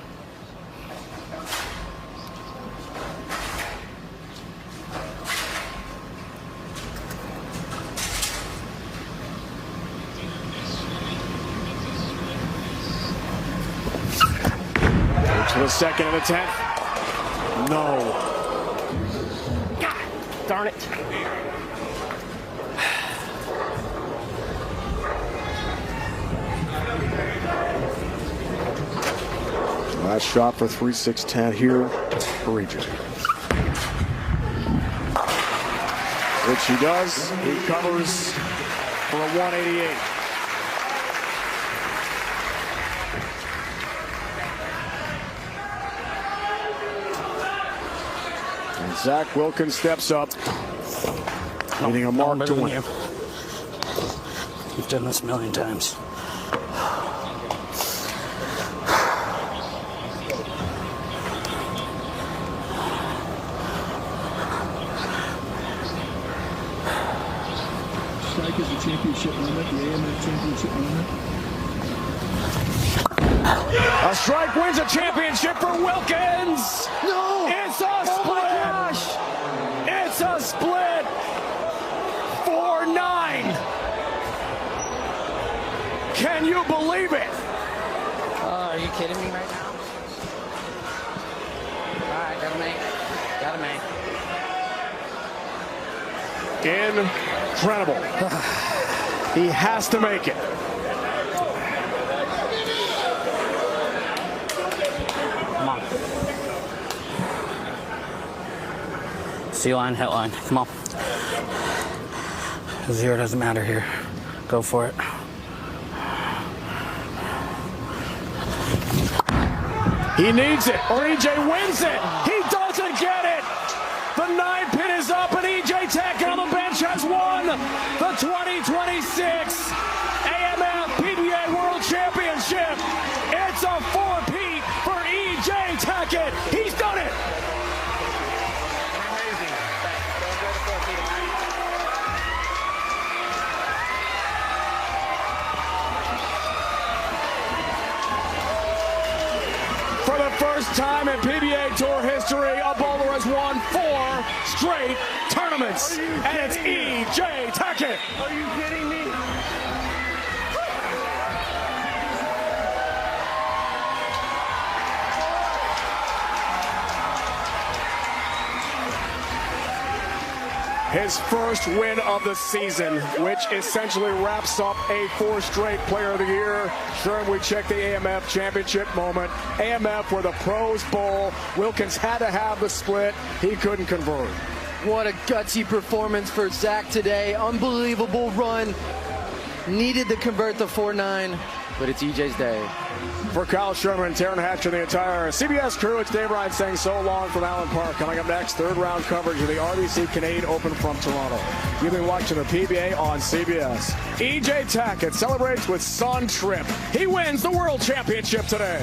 To the second and the 10th. No. God darn it. Last shot for 3-6-10 here for EJ. which he does. He covers for a 188. And Zach Wilkins steps up, needing a mark to win. You've done this a million times. Strike is the championship limit, the AMF championship limit. A strike wins a championship for Wilkins. No! It's a split. It's a split. 4-9. Can you believe it? Oh, are you kidding me right now? All right, gotta make. Incredible. He has to make it. Come on. C-line, hit line. Come on. 0 doesn't matter here. Go for it. He needs it, or EJ wins it. He doesn't get it. The 9-pin is up, and EJ Tackett on the bench has won the 2026 AMF PBA World Championship. It's a 4-peat for EJ Tackett. He's done it. For the first time in PBA Tour history, a bowler has won 4 straight tournaments, and it's EJ Tackett. Are you kidding me? His first win of the season, which essentially wraps up a 4 straight Player of the Year. Sure, we checked the AMF Championship moment. AMF where the pros bowl. Wilkins had to have the split. He couldn't convert. What a gutsy performance for Zach today. Unbelievable run. Needed to convert the 4-9, but it's EJ's day. For Kyle Sherman and Taryn Hatcher, the entire CBS crew, it's Dave Ryan saying so long from Allen Park. Coming up next, 3rd round coverage of the RBC Canadian Open from Toronto. You've been watching the PBA on CBS. EJ Tackett celebrates with Sun Trip. He wins the World Championship today.